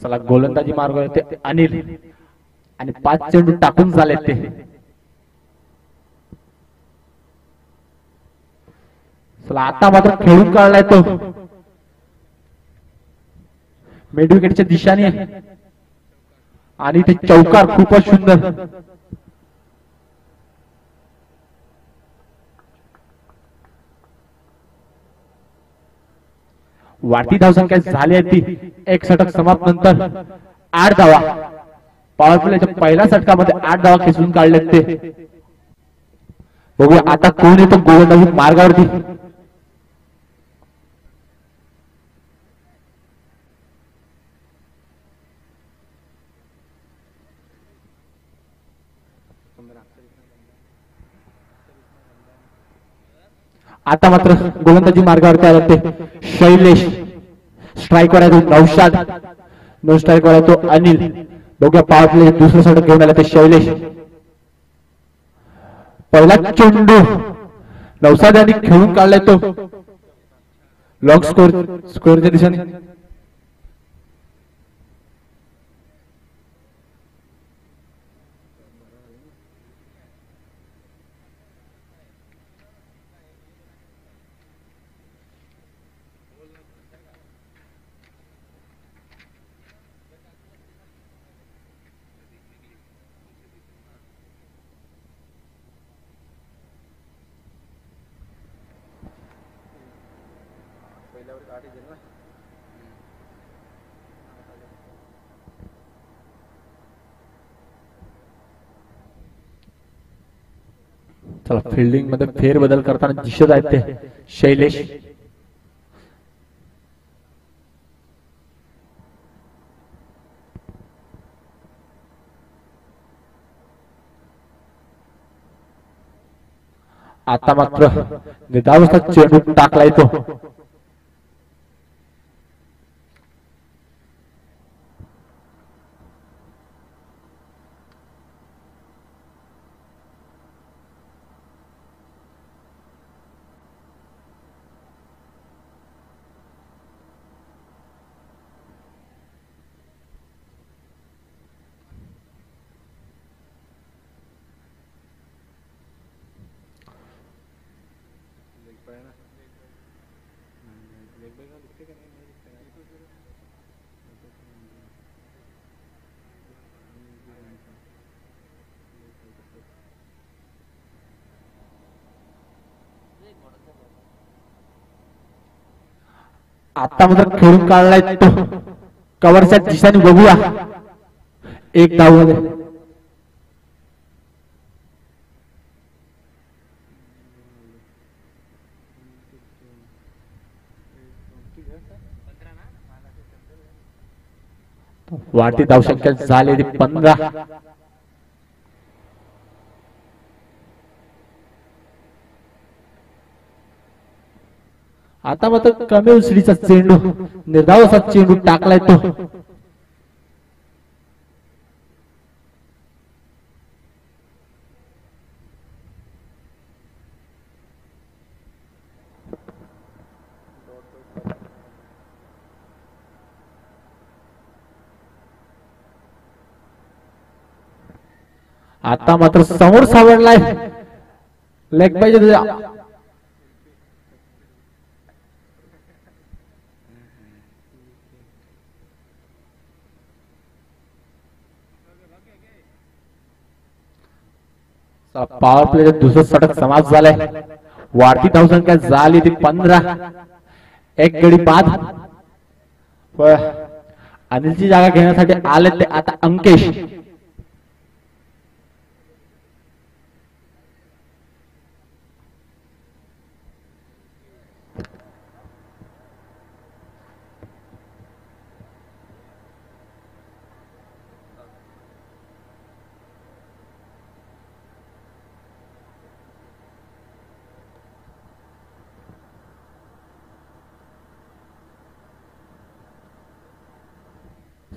चला गोलंदाजी मार्गावर ते अनिल आणि 5 चेंडू टाकून झाले ते. चला आता मात्र खेळून काढलाय तो मिड विकेटच्या दिशेने आणि ते चौकार खूपच सुंदर. वाढती धावसंख्या झाली आहे ती. एक षटक समाप्त नंतर 8 धावा. पॉवर प्लेच्या पहिल्या षटकामध्ये 8 धावा खेचून काढलेत ते. बघूया आता कोण येतो गोलंदाजी मार्गावरती. आता मात्र गोलंदाजी मार्गावरती आले ते शैलेश. स्ट्राईकवर आहे तो नौशाद. नो स्ट्राईकवर आहे तो अनिल. बघूया पॉवर प्ले दुसरं षटक घेऊन आला ते शैलेश. पहिला चेंडू नौशाद यांनी खेळून काढलाय तो लॉंग स्कोरच्या दिशेने. चला फिल्डिंग मध्ये फेरबदल करताना दिसत आहेत ते शैलेश. आता मात्र निदावस्था चेंडू टाकलाय तो. आता मात्र खेळून काढलाय तो कव्हरच्या दिशेने. बघूया एक धाव मध्ये. वाढती धावसंख्या झाली 15. आता मात्र कमी उचलीचा चेंडू निर्धावाचा चेंडू टाकलाय तो. आता मात्र समोर सावरलाय लेग पाहिजे. पॉवर प्ले दुसरं षटक समाप्त झालंय. वाढती धावसंख्या झाली ती 15. एक गडी बाद. अनिलची जागा घेण्यासाठी आले ते आता अंकेश.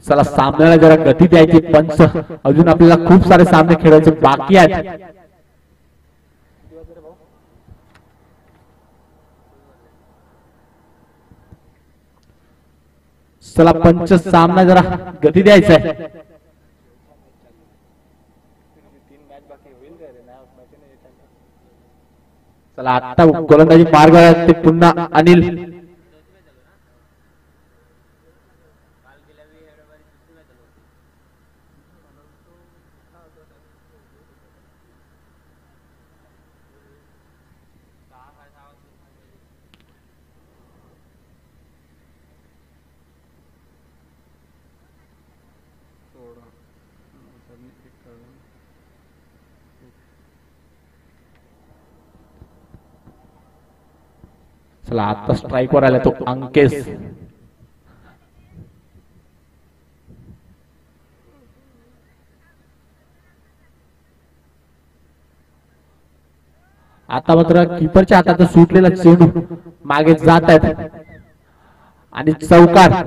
चला सामन्याला जरा गती द्यायची. पंच अजून आपल्याला खूप सारे सामने खेळायचे बाकी आहेत. चला पंच सामना जरा गती द्यायचा आहे. चला आता गोलंदाजी मार्गावर ते पुन्हा अनिल. चला आता स्ट्राइक वर आला तो अंकेश. आता मात्र कीपरच्या हातात सुटलेला चेंडू मागे जात आहेत आणि चौकार.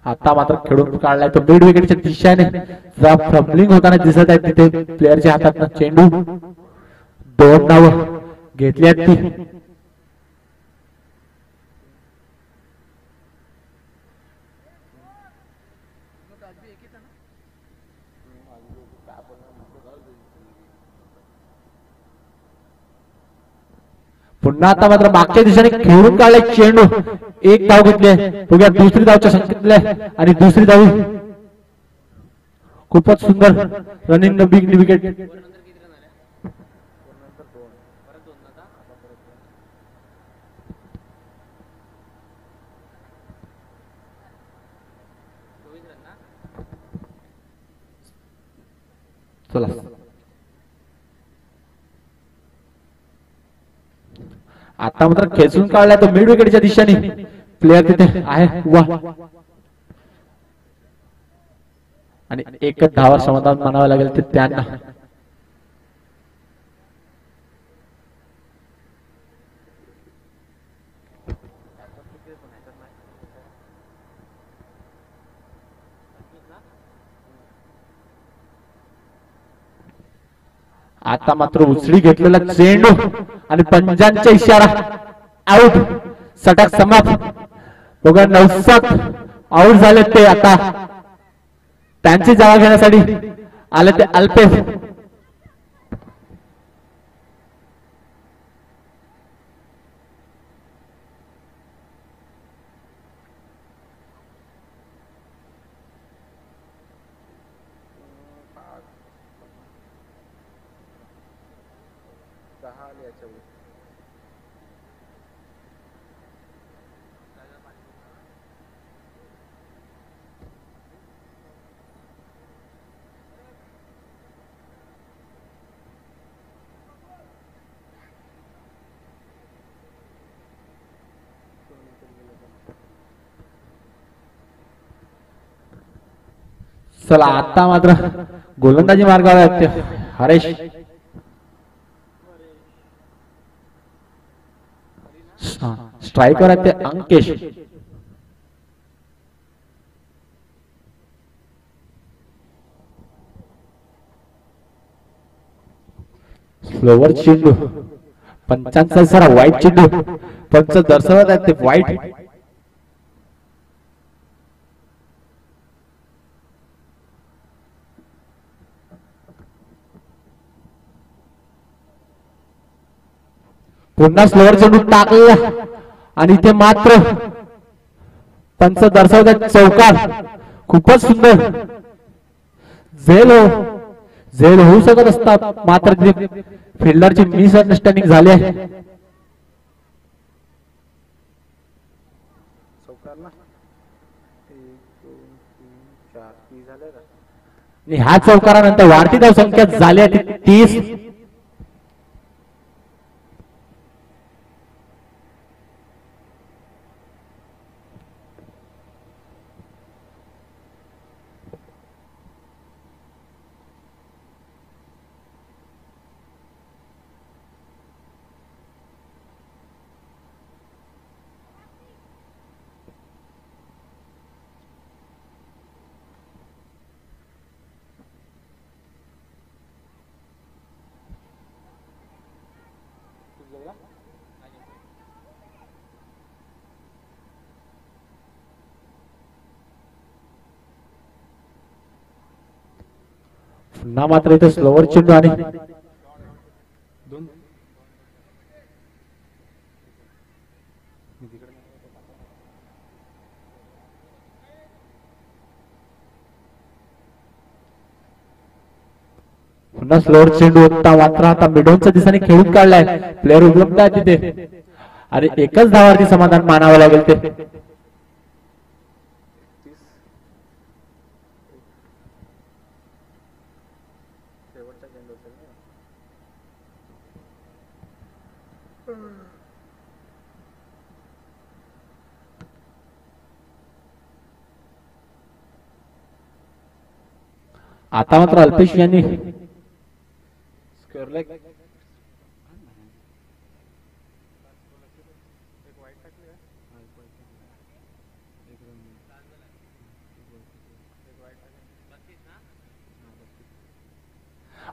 आता मात्र खेळून काढलाय तो मिड विकेटच्या दिशेने. फ्रम्बलिंग होताना दिसत आहे तिथे प्लेअरच्या हातात चेंडू. 2 धावा घेतली आहेत ती. पुन्हा आता मात्र मागच्या दिशेने खेळून काढलाय चेंडू. 1 धाव घेतली. बघूया दुसरी धावच्या संख्येतले आणि दुसरी धाव. खूपच सुंदर रनिंग बिग विकेट. चला आता मात्र खेचून काढलाय तो मिड विकेटच्या दिशेने. प्लेअर तिथे आहे उभा आणि एकच धावा समाधान मानावं लागेल ते त्यांना. आता मात्र उचली घेतलेला चेंडू आणि पंजांचा इशारा. आउट. षटक समाप्त. बघा 9 आउट झाले ते. आता त्यांची जागा घेण्यासाठी आले ते अल्पेश. चला आता मात्र गोलंदाजी मार्गावर आहेत हरेश. स्ट्रायकर आहेत ते अंकेश. स्लोवर चेंडू. पंचांचा जरा वाईट चेंडू. पंच दर्शवत आहेत ते वाईट. पुन्हा स्लोअर चेंडू टाकला आणि इथे मात्र पंच दर्शवतात चौकार. खूपच सुंदर. झेल होऊ शकत असतात मात्र फिल्डरची मिसअंडरस्टँडिंग झाली आहे. ह्या चौकारानंतर वाढती धाव संख्या झाली आहे 30. पुन्हा मात्र इथे स्लोवर चेंडू आणि पुन्हा स्लोअर चेंडू होता मात्र आता मिडोनच्या दिशेने खेळून काढलाय. प्लेअर उपलब्ध आहे तिथे आणि एकच धावावरती समाधान मानावं लागेल ते. आता मात्र अल्पेश यांनी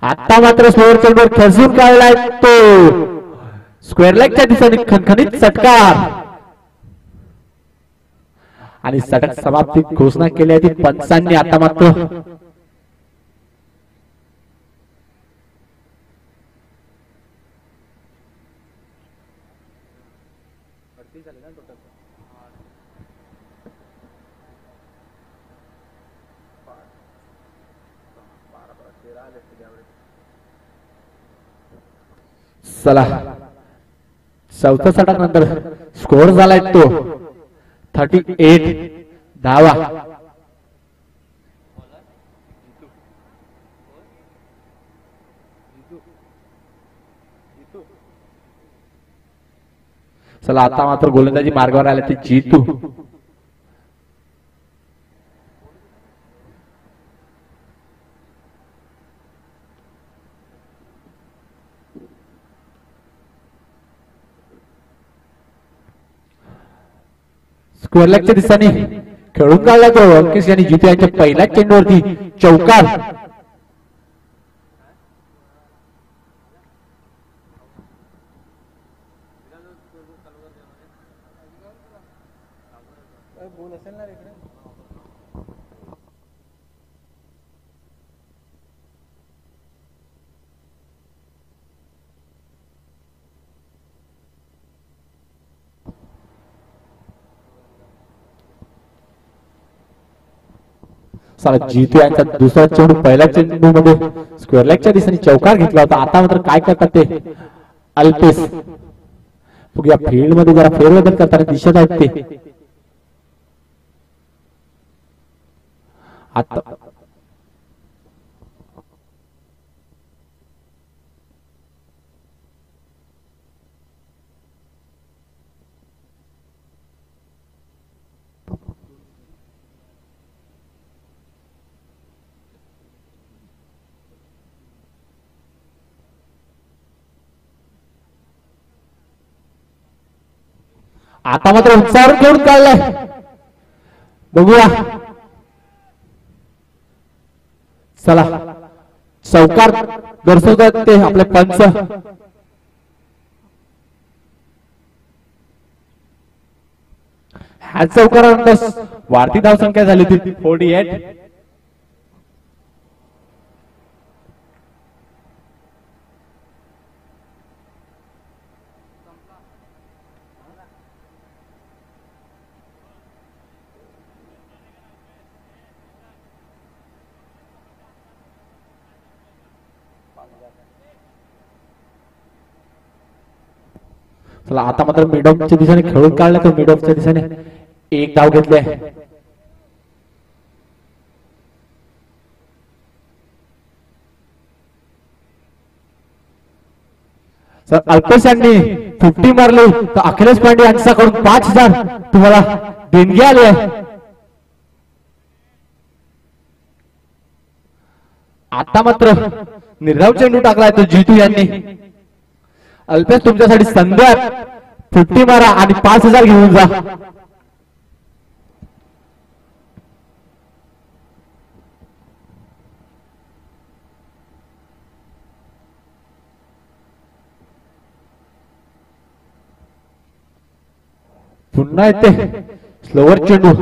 आता मात्र स्लोअर चेंडूवर खेचून काढलाय तो स्क्वेअर लेगच्या दिशेने खणखणीत षटकार आणि षटक समाप्ती घोषणा केली आहे ती पंचांनी. आता मात्र चला चौथ्या षटक नंतर स्कोअर झालाय तो 38 धावा. चला आता मात्र गोलंदाजी मार्गावर आले ते जीतू. स्क्वेअर लेगच्या दिशेने खेळून काढला तो अंकिश यांनी जितू यांच्या पहिल्याच चेंडूवरती चौकार. जीतू यांचा दुसरा चेंडू पहिल्या चेंडू मध्ये स्क्वेअर लेगच्या दिशेने चौकार घेतला होता. आता मात्र काय करतात ते अल्पेश या फील्ड मध्ये जरा फेरबदल करताना दिसत आहेत ते. आता आता मात्र उंचावरून खेळून काढलाय. बघूया चला चौकार दर्शवतात ते आपले पंच. ह्या चौकारानंतर वाढती धावसंख्या झाली ती 48. चला आता मात्र मिड ऑफच्या दिशेने खेळून काढला तर मिड ऑफच्या दिशेने एक धाव घेतले. सर अल्पेश यांनी 50 मारली तर अखिलेश पांडे यांच्याकडून 5000 तुम्हाला देणगी आली आहे. आता मात्र निर्धाव चेंडू टाकलाय तो जीतू यांनी. अल्पेश तुमच्यासाठी संधी आहे, 50 मारा आणि 5000 घेऊन जा. पुन्हा येते स्लोवर चेंडू,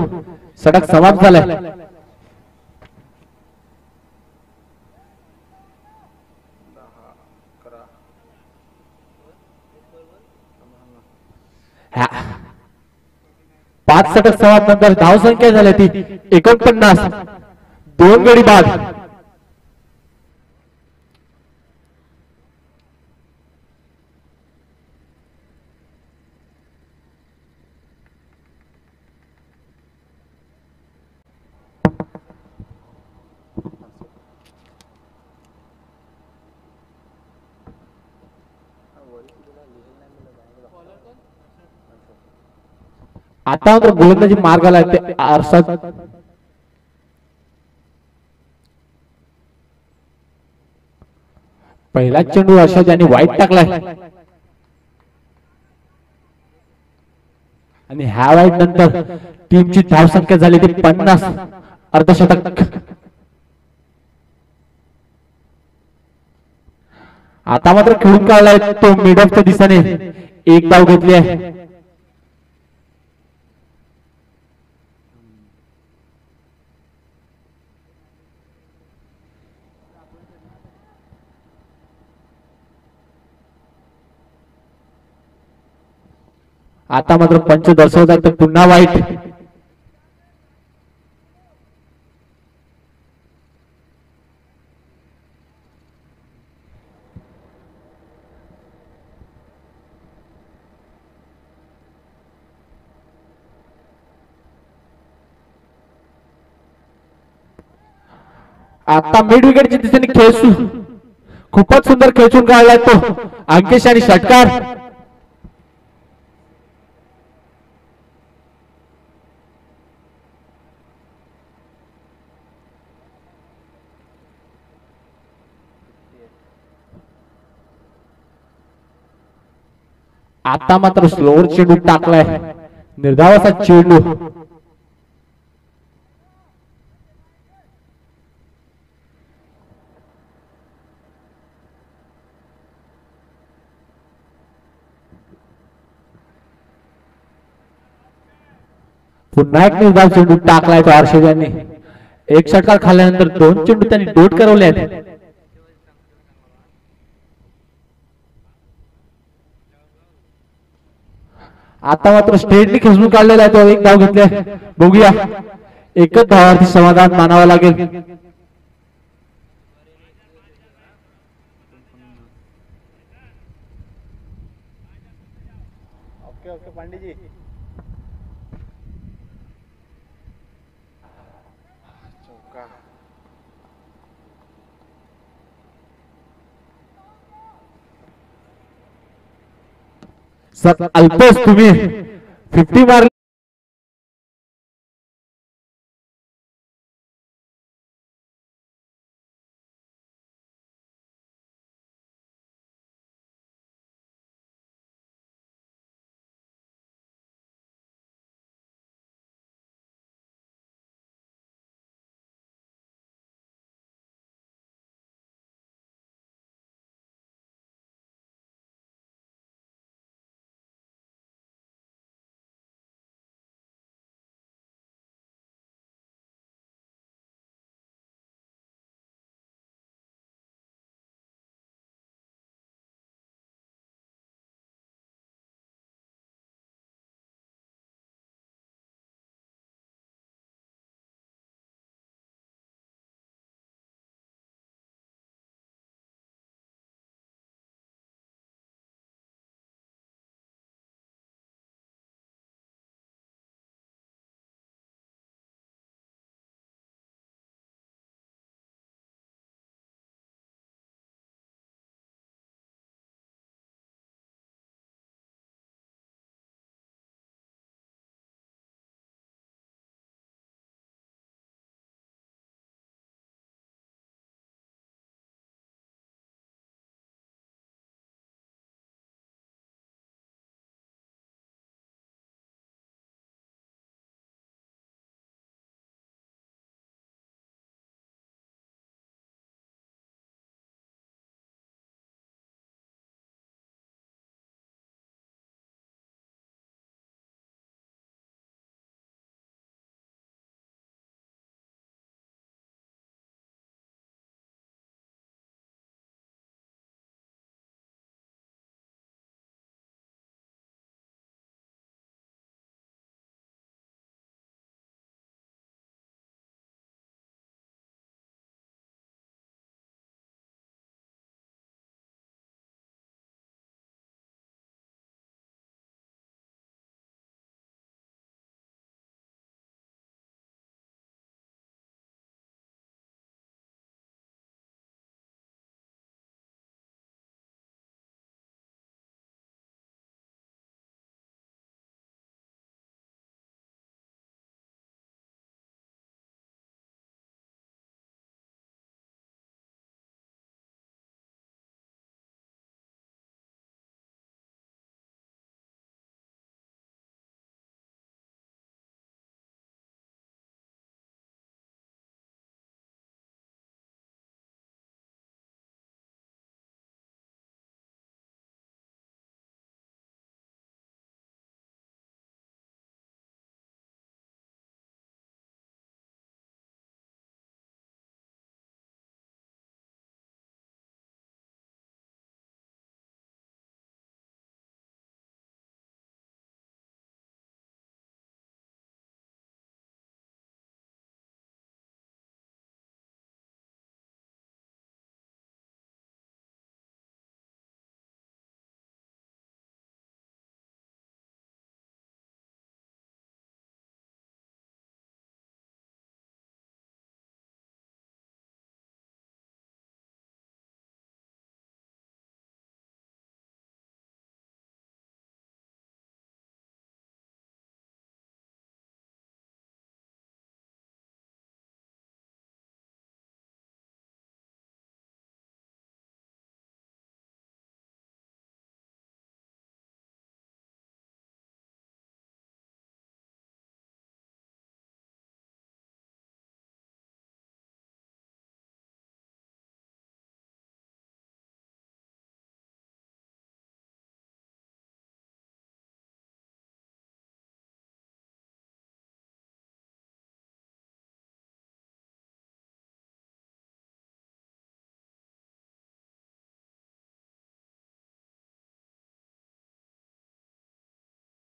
षटक समाप्त झालाय. 5 षटक समाप्त नंतर धावसंख्या झाली ती 49. 2 गडी बाद. आता मात्र गोलंदाजी मार्गाला येते अर्षद. पहिला चेंडू अर्षद यांनी वाईट टाकलाय आणि ह्या वाईट नंतर टीमची धावसंख्या झाली ती 50. अर्धशतक. आता मात्र खेळून काढलाय तो मिड ऑफच्या दिशेने. एक धाव घेतली आहे. आता मात्र पंच दर्शवतात पुन्हा वाईट. आता मिड विकेटच्या दिशेने खेळू खूपच सुंदर खेचून काढलाय तो अंकेश आणि षटकार. आता मात्र स्लोअर चेंडू टाकलाय. निर्धावाचा चेंडू. पुन्हा एक निर्धाव चेंडू टाकलाय तो हर्षद यांनी. एक षटकार खाल्ल्यानंतर 2 चेंडू त्यांनी डोट करवले आहेत. आता मात्र स्ट्रेटली खेचून काढलेला आहे तो. एक धाव घेतले. बघूया एकच धावावरती समाधान मानावं लागेल. ओके पांडेजी. सर अल्पेश तुम्ही 50 मारली.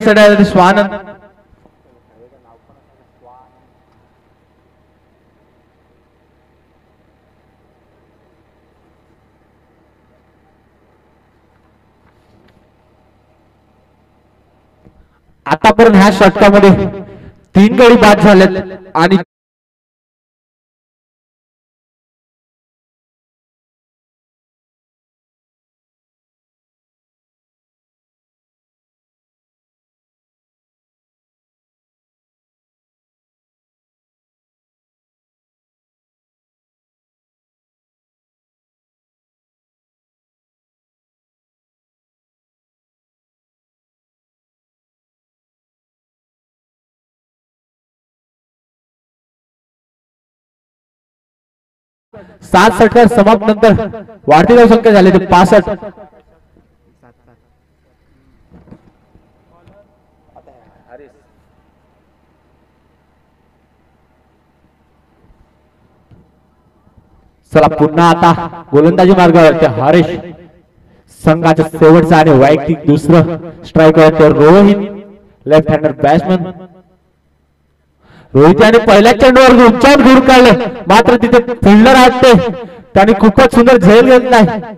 स्वानंद आतापर्यंत ह्या षटकामध्ये 3 गडी बाद झालेत आणि सात षटकार समाप्त नंतर वाढती धावसंख्या झाली ते 65. चला पुन्हा आता गोलंदाजी मार्गावरती हरीश संघाच्या शेवटचा आणि वैयक्तिक दुसरं striker Rohit left हँडर batsman. Rohit याने पहिल्या चेंडूवर उंचावून घेऊन काढले मात्र तिथे फिल्डर आहेत ते त्यांनी खूपच सुंदर झेल घेतलाय.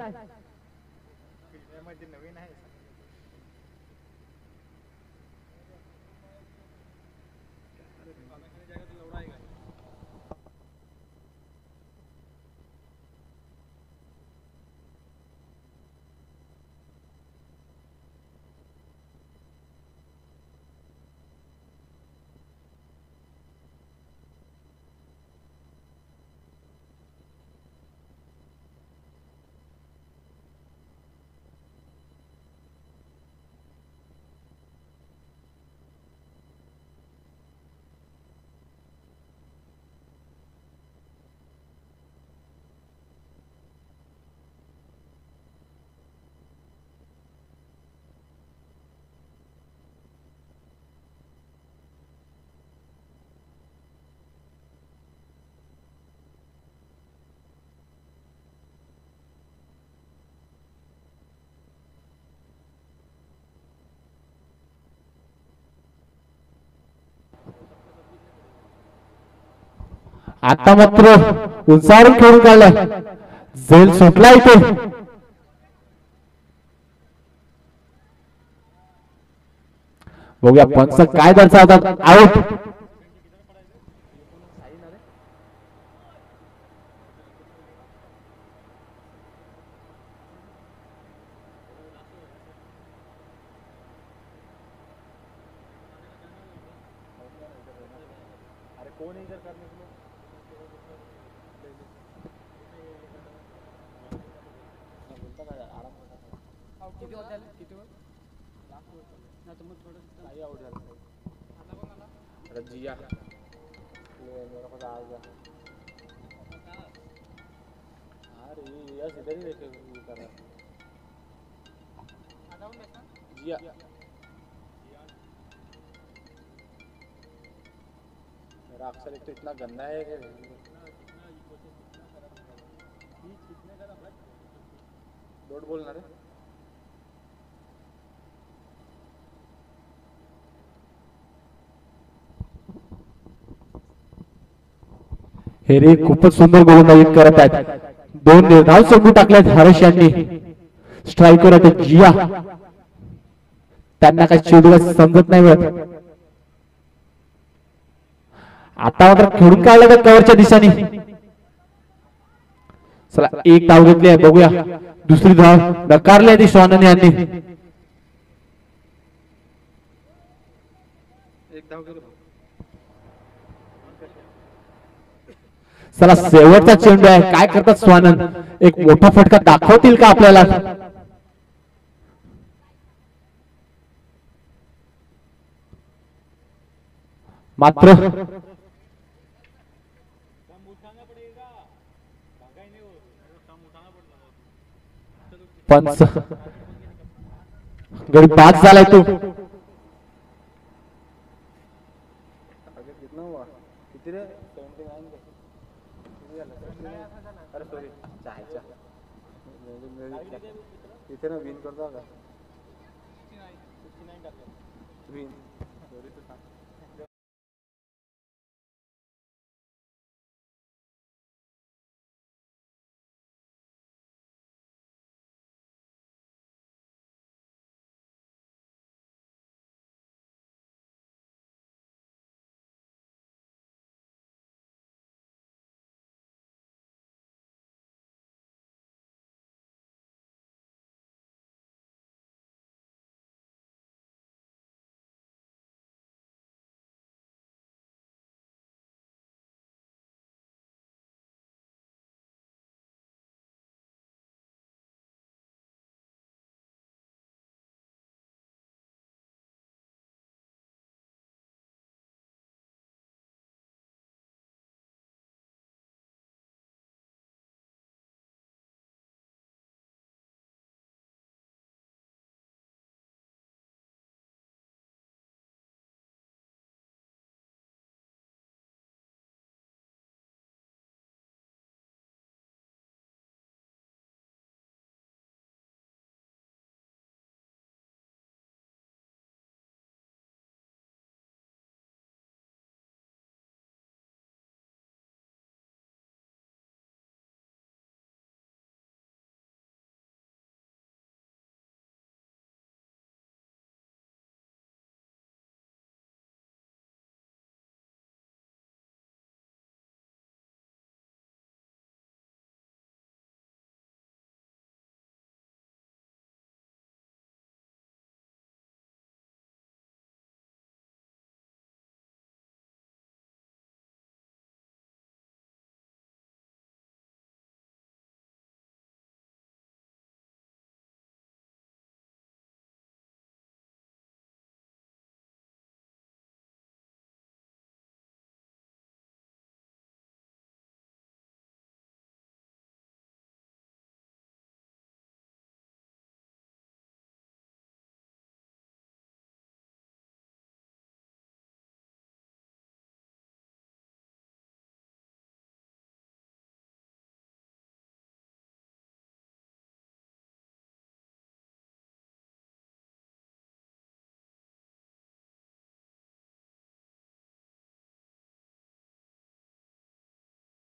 आता मात्र उंचावरून खेळून काढलाय झेल सुटला इथे. बघूया पंच काय दर्शवतात. आउट. जिया यस इधर ही देखे कर रहा जिया मेरा अक्सर एक तो इतना गंदा है कि डोट बोलना रे. हे रे खूपच सुंदर गोलंदाजी करत आहेत. 2 निर्धाव चेंडू टाकलेत हरीश यांनी. स्ट्रायकर आहेत जिया त्यांना काही चेंडू समजत नाही मिळत. आता मात्र खेळून काढलं तर कव्हरच्या दिशेने. चला एक धाव घेतली आहे. बघूया दुसरी धाव नकारली आहे ती स्वानंद यांनी. चला शेवटचा चेंडू आहे. काय करतात स्वानंद. एक मोठा फटका दाखवतील का आपल्याला. मात्र पंच गडी बाद झालाय तो. किती रे 79 अरे सॉरी चायचा इथे ना विन करता का 69 टाकलं तुम्ही दोरीचं सांग.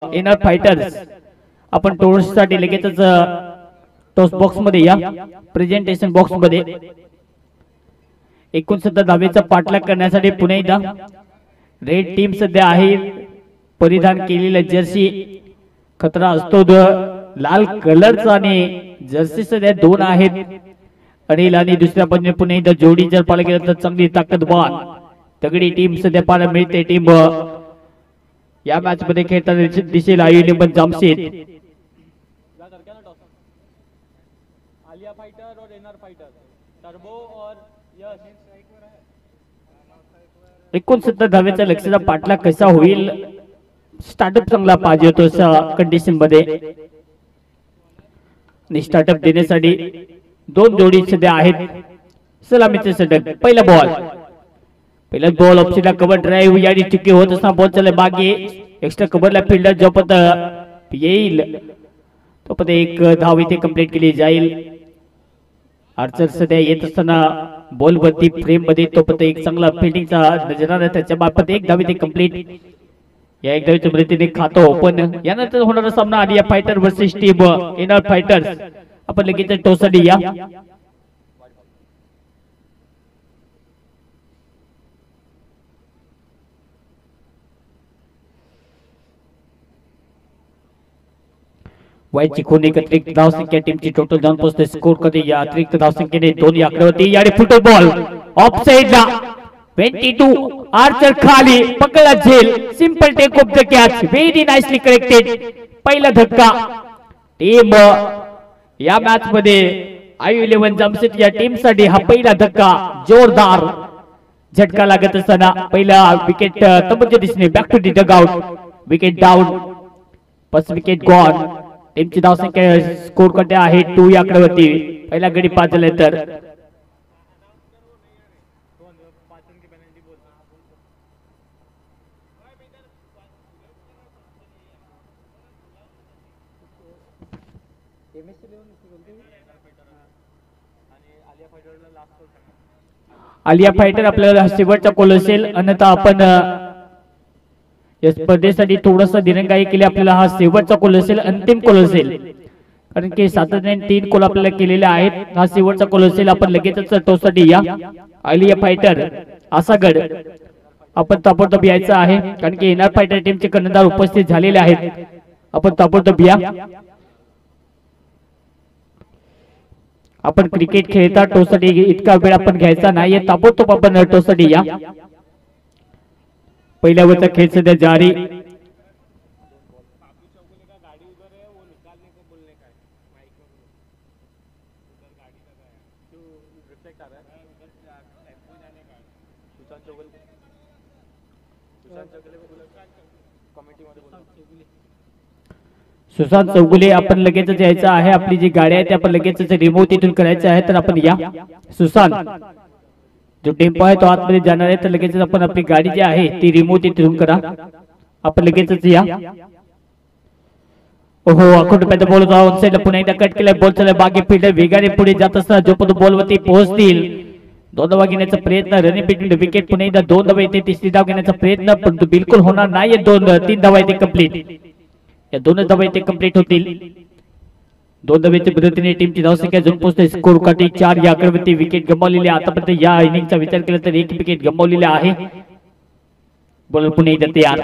इनर फायटर्स आपण टोर्स साठी लगेचच टॉस बॉक्स मध्ये या प्रेझेंटेशन बॉक्स मध्ये 69 धावेचा पाठलाग करण्यासाठी पुन्हा एकदा रेड टीम सध्या आहे परिधान केलेला जर्सी खतरा असतो लाल कलरचा आणि जर्सी सध्या दोन आहेत अनिल आणि दुसऱ्या बाजूने पुन्हा एकदा जोडी जर पाहायला गेलं तर चांगली ताकदवान तगडी टीम सध्या पाहायला मिळते टीम या मॅच मध्ये खेळताना दिसेल आयुलिंबन जामशेद आलिया फाइटर और इनर फाइटर टर्बो और यश 69 धावेचा लक्ष्याचा पाठलाग कसा होईल स्टार्टअप चांगला पाहिजे होतो अशा कंडिशन मध्ये आणि स्टार्टअप देण्यासाठी दोन जोडी सध्या आहेत सलामीचे षटक पहिला बॉल ऑप्शनला कव्हर ड्राईव्ह याडी चुकी होत असताना बॉल चालला मागे एक्स्ट्रा कव्हरला फिल्डर जोपर्यंत येईल तोपर्यंत एक धाव इथे कंप्लीट केली जाईल आर्चर सध्या येत असताना बॉल वरती फ्रेम मध्ये तोपर्यंत एक चांगला फिल्डिंगचा नजराना त्याच्या बाबत एक धाव इथे कंप्लीट या एक धावीच्या मदतीने खातो पण यानंतर होणारा सामना Alia fighter versus team inner fighters आपण लगेच टोसाठी या वाईटची खून एकत्रित धावसंख्या टीमची टोटल जाऊन पोहोचते स्कोर कधी या अतिरिक्त धावसंख्येने दोन्ही आकड्यावरती याने फुटबॉल ऑफ साइडला 22 आर्चर खाली पकडला झेल simple take off the catch very nicely corrected पहिला धक्का टीम या मॅच मध्ये आयु11 जामशेद या टीम साठी हा पहिला धक्का जोरदार झटका लागत असताना पहिला विकेट तंबूच्या दिशेने back to the dugout wicket down first wicket gone टीमची धावसंख्या स्कोर करते आहे 2 या आकड्यावरती पहिला गडी पास झाले तर आणि आलिया फायटरला लास्ट ओव्हर सांगा. आलिया फायटर आपल्याला शेवटचा कॉल असेल, अन्यथा आपण या स्पर्धेसाठी थोडासा दिरंगाई केली. आपल्याला हा शेवटचा कॉल असेल, अंतिम कॉल असेल, कारण की सातत्याने 3 कॉल आपल्याला केलेले आहेत. हा शेवटचा कॉल असेल. आपण लगेचच टॉससाठी या. आलिया फायटर आसागड आपण ताबडतोब यायचं आहे, कारण की एनआर फायटर टीमचे कर्णधार उपस्थित झालेले आहेत. आपण ताबडतोब या. आपण क्रिकेट खेळता टॉससाठी इतका वेळ आपण घ्यायचा नाहीये. ताबडतोब आपण टॉससाठी या. पहिल्या वरचा खेळ सध्या जारी. सुशांत चौगुले आपण लगेचच यायचं आहे. आपली जी गाडी आहे ते आपण लगेचच रिमूव्ह तिथून करायचं आहे, तर आपण या. सुशांत जो टेम्पो आहे तो आतमध्ये जाणार आहे, तर लगेचच आपण आपली गाडी जी आहे ती रिमूव्ह तिथून करा. आपण लगेचच या. ओहो, अखंड रुपयाचा बॉल होता ऑन साइडला, पुन्हा एकदा कट केलाय. बॉल चालला बागे फिल्डर वेगाने पुढे जात असताना जोपर्यंत बॉल वरती पोहोचतील 2 धावा घेण्याचा प्रयत्न. रनिंग बिटवीन विकेट, पुन्हा एकदा 2 धावा येते. तिसरी धाव घेण्याचा प्रयत्न, परंतु बिलकुल होणार नाहीये. 3 धावा येते कंप्लीट. या 2 धावा येते कंप्लीट होतील. 2 धावेच्या मदतीने टीमची धावसंख्या अजून पोहोचते स्कोर काठी 4 या आकड्यावरती. विकेट गमावलेली आतापर्यंत या इनिंगचा विचार केला तर 1 विकेट गमावलेला आहे. बॉलर पुन्हा एकदा तयार.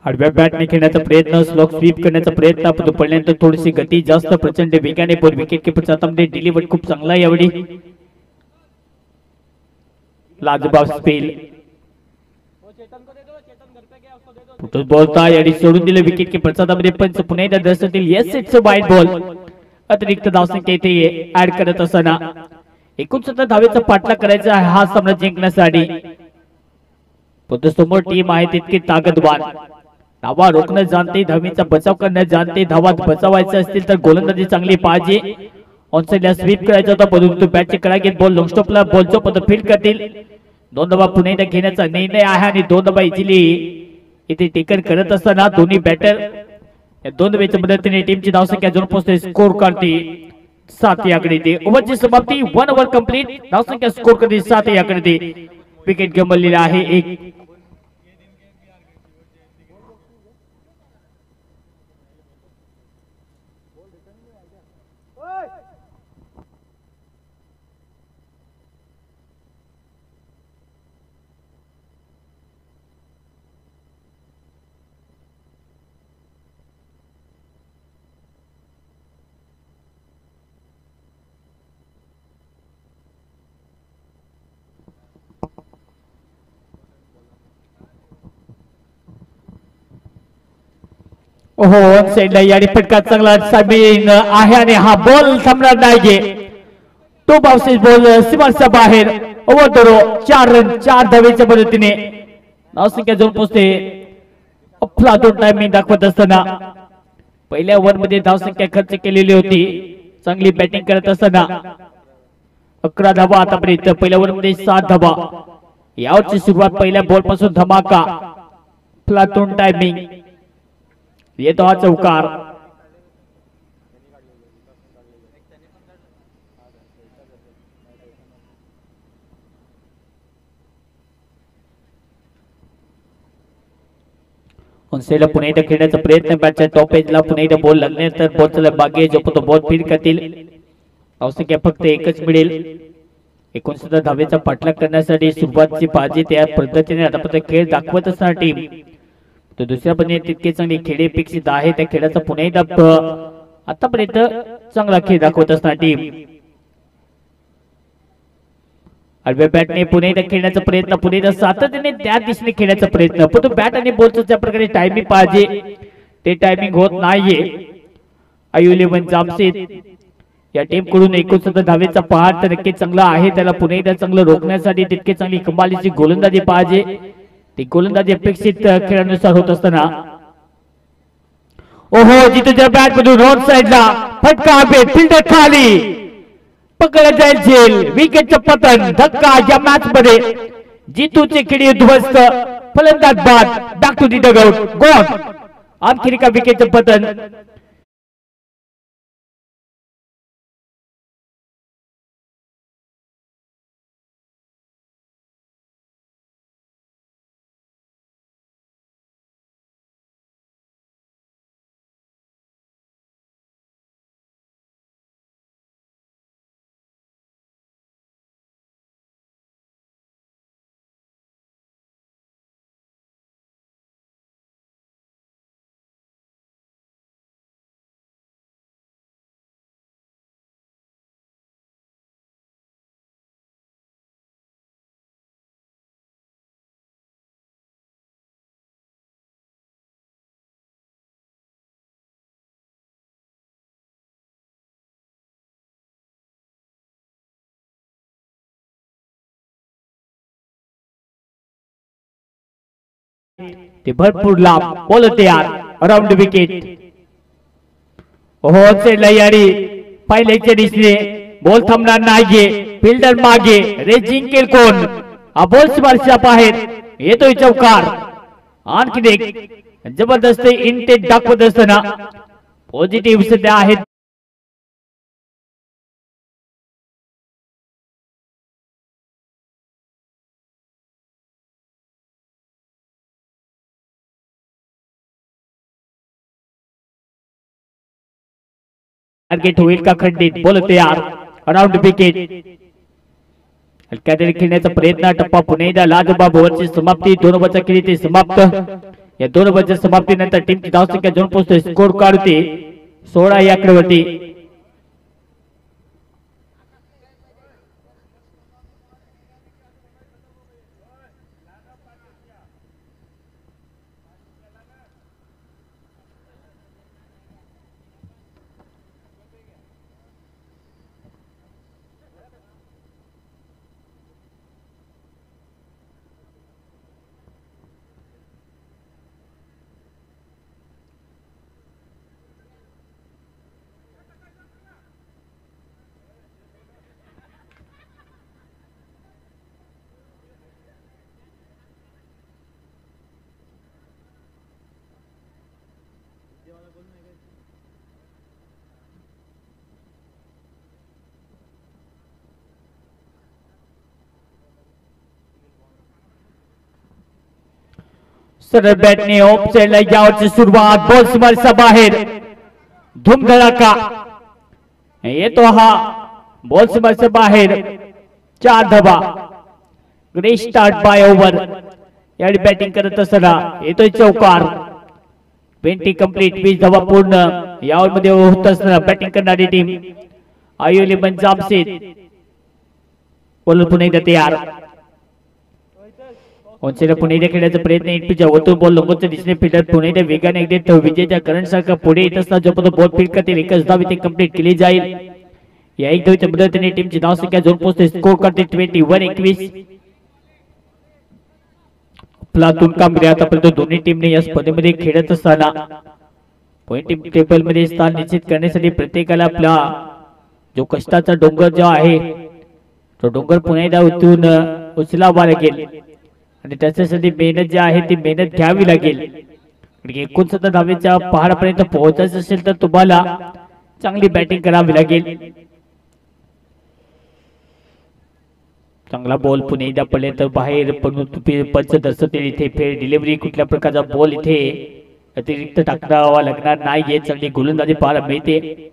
आडव्या बॅटने खेळण्याचा प्रयत्न, स्लॉग स्वीप करण्याचा प्रयत्न, परंतु पडल्यानंतर थोडीशी गती जास्त, प्रचंड वेगाने बॉल. विकेट किपरचा हातामध्ये डिलिव्हर खूप चांगला आहे यावेळी. लाजबाब स्पेल बोलता याडी सोडून दिले. विकेट किपरचा हातामध्ये पंच. पुन्हा एकदा दर्शवतील yes it's a wide ball. अतिरिक्त धावसंख्या इथे ऍड करत असताना 69 धावेचा पाठलाग करायचा आहे हा सामना जिंकण्यासाठी. पण समोर टीम आहे तितकी ताकदवान. धावा रोखणं जाणते, धावीचा बचाव करणं जाणते. धावा बचावायचं असतील तर गोलंदाजी चांगली पाहिजे. ऑन साइडला स्वीप करायचा होता, परंतु बॅटची कडा घेत बॉल लॉंग स्टॉपला बॉलचा पद फील्ड करतील. 2 धावा पुन्हा एकदा घेण्याचा निर्णय आहे आणि 2 धावा इझिली इथे टेकन करत असताना दोन्ही बॅटर या 2 धावेच्या मदतीने टीमची धावसंख्या अजून पोहोचते स्कोर काढते 7 याकडे. ते ओव्हरची समाप्ती 1 ओव्हर कंप्लीट. धावसंख्या स्कोर करते 7 याकडे. ते विकेट गमावलेला आहे 1. ओहो, ऑन साइडला याडी फटका चांगला सामीन आहे आणि हा बॉल थांबणार नाहीये. तो बाउन्सेस बॉल सीमाच्या बाहेर. ओव्हर दरो 4 रन 4 धावेच्या मदतीने धावसंख्या जाऊन पोहोचते. अफलातून टायमिंग दाखवत असताना पहिल्या ओव्हर मध्ये धावसंख्या खर्च केलेली होती. चांगली बॅटिंग करत असताना 11 धावा आतापर्यंत. पहिल्या ओव्हर मध्ये 7 धावा. यावरची सुरुवात पहिल्या बॉल पासून धमाका. अफलातून टायमिंग येतो हा चौकार. ऑनसाइडला पुन्हा एकदा खेळण्याचा प्रयत्न. बॅटच्या टॉप एजला पुन्हा एकदा बॉल लागल्यानंतर बॉलचा बागे जो तो बॉल फीड करतील. धावसंख्या फक्त 1च मिळेल. 69 धावेचा पाठलाग करण्यासाठी सुरुवातची पाहिजे त्या पद्धतीने आतापर्यंत खेळ दाखवत असणार टीम. तो दुसऱ्या पद्धतीने तितके चांगली खेळ अपेक्षित आहे. त्या खेळाचा पुन्हा एकदा आतापर्यंत चांगला खेळ दाखवत असणार टीम. आडव्या बॅटने पुन्हा एकदा खेळण्याचा प्रयत्न. पुन्हा एकदा सातत्याने त्या दिशेने खेळण्याचा प्रयत्न. पण तो बॅट आणि बॉलचं ज्या प्रकारे टायमिंग पाहिजे ते टायमिंग होत नाहीये. IU11 जामशेद या टीम कडून 69 धावेचा पहाड तर नक्की चांगला आहे. त्याला पुन्हा एकदा चांगलं रोखण्यासाठी तितके चांगली कमालीची गोलंदाजी पाहिजे. ती गोलंदाजी अपेक्षित खेळानुसार होत असताना ओहो, जिथे बॅट मधून रॉड साइडला फटका फिल्डर खाली पकडला जाईल झेल. विकेटचं पतन. धक्का या मॅच मध्ये. जितूचे खेळी उद्ध्वस्त. फलंदाज बाद. Back to the dugout. Gone. आणखी एका विकेटचं पतन. ते भरपूर लांब बॉल तयार अराउंड विकेट. हो सेडला याडी पाहिल्याच्या दिसणे बॉल थांबणार नाहीये. फिल्डर मागे रे जिंकेल कोण. हा बॉल सीमारेषेच्या बाहेर येतोय चौकार. आणखी एक जबरदस्त इंटेट दाखवत असताना पॉझिटिव्ह सध्या आहेत. टार्गेट होईल का खंडित. बॉल तयार अराउंड विकेट. हलक्या खेळण्याचा प्रयत्न. टप्पा पुन्हा एकदा लाजबाब ओव्हरची समाप्ती. 2 ओव्हरचा खेळ ते समाप्त. या 2 ओव्हरच्या समाप्तीनंतर टीमची धावसंख्या जाऊन पोहोचते स्कोर काढते 16 या आकड्यावरती. सरळ बॅटने ऑफ साइडला यावरची सुरुवात. बॉल सीमारेषेच्या बाहेर धूमधडाका येतो. हा बॉल सीमारेषेच्या बाहेर 4 धावा. Great start by over. यावेळी बॅटिंग करत असताना येतोय चौकार. 20 कंप्लीट 20 धावा पूर्ण. यामध्ये होत असताना बॅटिंग करणारी टीम आयोली जामशेद. बॉलर पुन्हा एकदा तयार. पुणे खेळण्याचा प्रयत्न एनपीच्या वरतून बॉल लंगोच्या दिशेने फिल्डर पुणे वेगाने एकदा विजयच्या करंट सारखा पुढे येत असताना जोपर्यंत बॉल फील्ड करतील एकच धाव इथे कंप्लीट केली जाईल. या एक धावीच्या मदतीने टीमची धावसंख्या जोड पोहोचते स्कोर करते 21-21. प्लातून कामगिरी आतापर्यंत दोन्ही टीमने या स्पर्धेमध्ये खेळत असताना पॉइंट टेबल मध्ये स्थान निश्चित करण्यासाठी प्रत्येकाला आपला जो कष्टाचा डोंगर जो आहे तो डोंगर पुन्हा एकदा उतरून उचलावा लागेल आणि त्याच्यासाठी मेहनत जी आहे ती मेहनत घ्यावी लागेल. 69 धावेच्या पहाडापर्यंत पोहोचायचं असेल तर तुम्हाला चांगली बॅटिंग करावी लागेल. चांगला बॉल पुणे एकदा पडले तर बाहेर पण पंच दर्शवतील. इथे फेर डिलिव्हरी कुठल्या प्रकारचा बॉल इथे अतिरिक्त टाकावा लागणार नाहीये. चांगली गोलंदाजी पाहायला मिळते.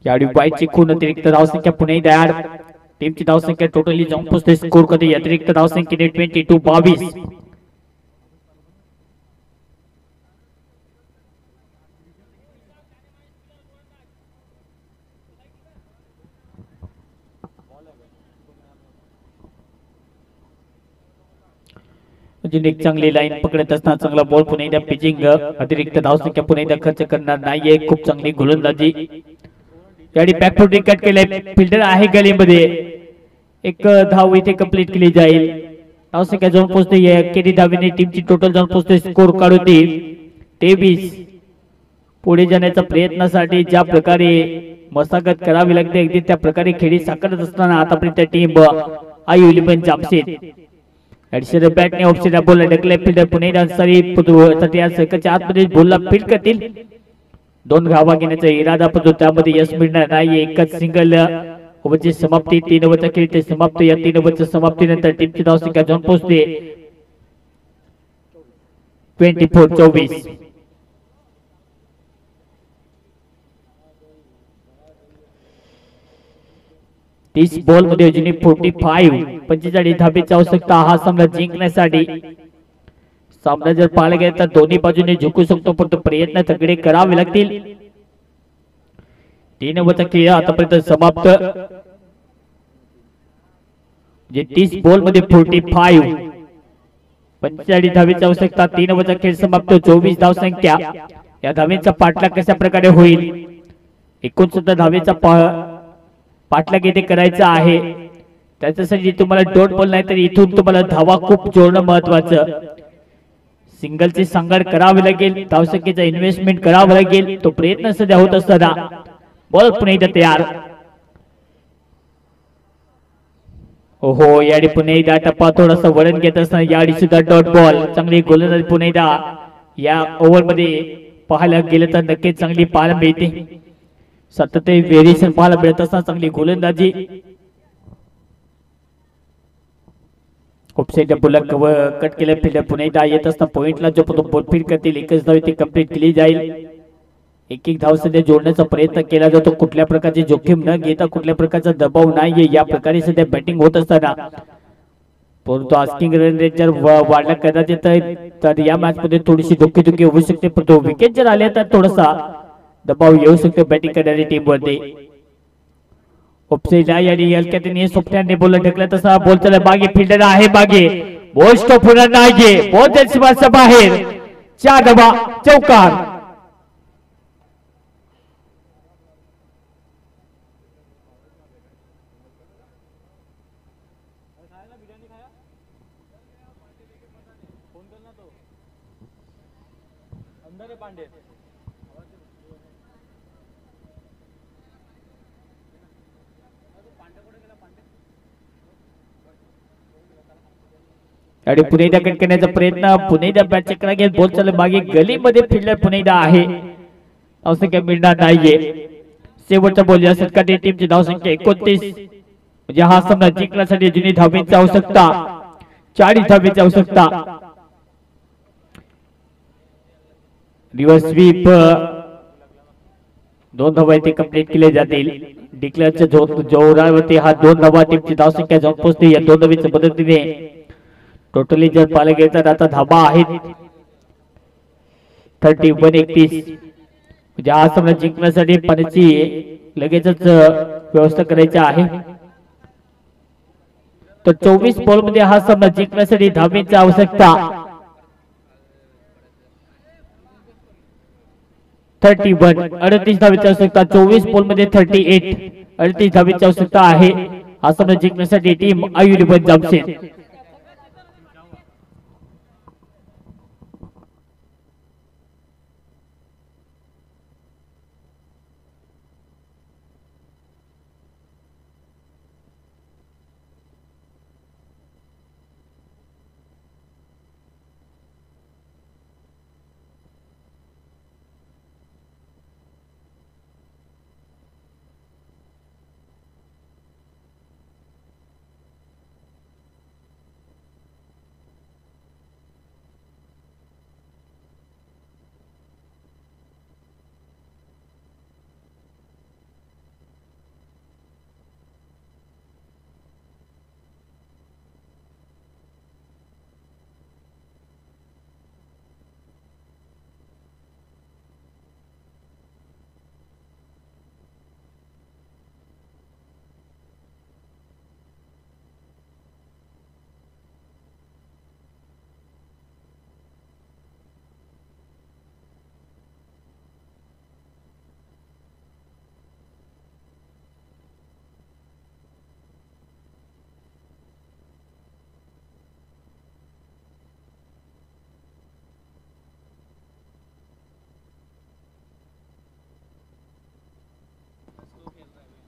यावेळी वाईटची खून अतिरिक्त धावसंख्या पुणे दयाड. टीमची धावसंख्या टोटली जाऊन पोहोचते स्कोर मध्ये अतिरिक्त धावसंख्येने 22-22. अजून एक चांगली लाईन पकडत असताना चांगला बॉल पुणे एकदा पिचिंग. अतिरिक्त धावसंख्या पुणे एकदा खर्च करणार नाहीये. खूप चांगली गोलंदाजी. यावेळी बॅकफूट विकेट केले. फिल्डर आहे गलीमध्ये. एक धाव इथे कंप्लीट केली जाईल. धावसंख्या जाऊन पोहोचते केली धावेने टीमची टोटल जाऊन पोहोचते स्कोर काढून 23. पुढे जाण्याच्या प्रयत्नासाठी ज्या प्रकारे मशागत करावी लागते अगदी त्या प्रकारे खेळी साकारत असताना आतापर्यंत टीम आयोली जामशेद ऍडिशनल बॅटने ऑप्शन बॉल ढकले. फिल्डर पुणे सर्कलच्या आतमध्ये बॉलला फील्ड करतील. 2 धावा घेण्याचा इरादा पण त्यामध्ये यश मिळणार नाही. एकच सिंगल ओव्हरची समाप्ती. 3 ओव्हरचा खेळ ते समाप्त. या 3 ओव्हरच्या समाप्तीनंतर टीमची धावसंख्या जाऊन पोहोचते 24-24. 30 बॉल मध्ये अजूनही 45 धावेची आवश्यकता हा सामना जिंकण्यासाठी. सामना जर पाहायला गेला तर दोन्ही बाजूने झुकू शकतो पण प्रयत्न तगडे करावे लागतील. 3 ओव्हरचा खेळ आतापर्यंत समाप्त. 30 बॉल मध्ये 45 धावेची आवश्यकता. 3 ओव्हरचा खेळ समाप्त. 24 धावसंख्या. या धावेचा पाठलाग कशा प्रकारे होईल. 69 धावेचा पाठलाग येथे करायचा आहे. त्याच्यासाठी तुम्हाला डॉट बॉल नाही तर इथून तुम्हाला धावा खूप जोडणं महत्वाचं. सिंगलची सांगड करावी लागेल, धावसंख्येचा इन्व्हेस्टमेंट करावं लागेल. तो प्रयत्न सध्या होत असताना बॉल पुन्हा एकदा तयार. ओहो याडी पुन्हा एकदा टप्पा थोडासा वळण घेत असताना याडी सुद्धा डॉट बॉल. चांगली गोलंदाजी पुन्हा एकदा या ओव्हर मध्ये पाहायला गेलं तर नक्कीच चांगली पाहायला मिळते. सतत व्हेरिएशन पाहायला मिळत असताना चांगली गोलंदाजी. खूप साईड बुलक कट केलं फिल्डर पुन्हा एकदा येत असताना पॉइंटला जो बॉल फीड करतील एकच धाव ती कंप्लीट केली जाईल. एक एक धाव सध्या जोडण्याचा प्रयत्न केला जातो. कुठल्या प्रकारची जोखीम न घेता कुठल्या प्रकारचा दबाव नाहीये या प्रकारे सध्या बॅटिंग होत असताना. परंतु आस्किंग रन रेट जर वाढला कदाचित तर या मॅच मध्ये थोडीशी धोकेधुकी होऊ शकते. परंतु विकेट जर आले तर थोडासा दबाव येऊ शकतो बॅटिंग करणारी टीम वरती. ऑफसाइड आणि हलक्याने सोफ्टहँडने बॉल ढकलला तसा बॉल चला मागे फिल्डर आहे मागे बॉल स्टॉप होणार नाहीये. बॉल सीमाच्या बाहेर 4 धावा चौकार. अंदर है पांडे. आणि पुन्हा एकदा कट करण्याचा प्रयत्न. पुन्हा एकदा बॅट चक्रा घेत बॉल चालू मागे गलीमध्ये फिल्डर पुन्हा एकदा आहे. धावसंख्या मिळणार नाहीये. शेवटचा बॉल या षटकातील टीमची धावसंख्या 29. म्हणजे हा सामना जिंकण्यासाठी जुनी धावेची आवश्यकता 40 धावेची आवश्यकता. रिव्हर्स स्वीप 2 धावा ते कंप्लीट केले जातील. डिक्लेअरच्या जोरावरती हा 2 धावा टीमची धावसंख्या जाऊन पोहोचते. या 2 धावेच्या मदतीने टोटली जर पाहायला गेलं तर आता धाबा आहेत 31-31. म्हणजे हा सामना जिंकण्यासाठी पाण्याची लगेचच व्यवस्था करायची आहे. तर 24 बॉल मध्ये हा सामना जिंकण्यासाठी धावेची आवश्यकता 31. 38 धावेची आवश्यकता. 24 बॉल मध्ये 38. 38 धावेची आवश्यकता आहे हा सामना जिंकण्यासाठी टीम आयुर्वेद जामशेद.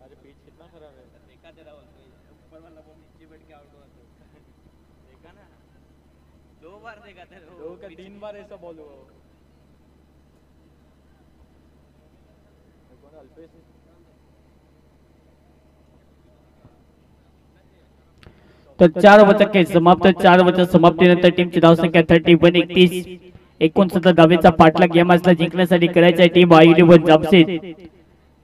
अरे पिच कितना खराब है. देखा तेरा ऊपर वाला बॉल नीचे बैठ के आउट हुआ तो देखा ना 2 बार देखा तेरे 2 का 3 बार ऐसा बॉल हुआ. कौन अल्पेश. तर 4 वचके समाप्त. 4 वचक समाप्तीनंतर टीमची धावसंख्या 31-31. 69 धावेचा पाठलाग या मॅचला जिंकण्यासाठी करायचा आहे टीम आयुर्वेद जामशेद.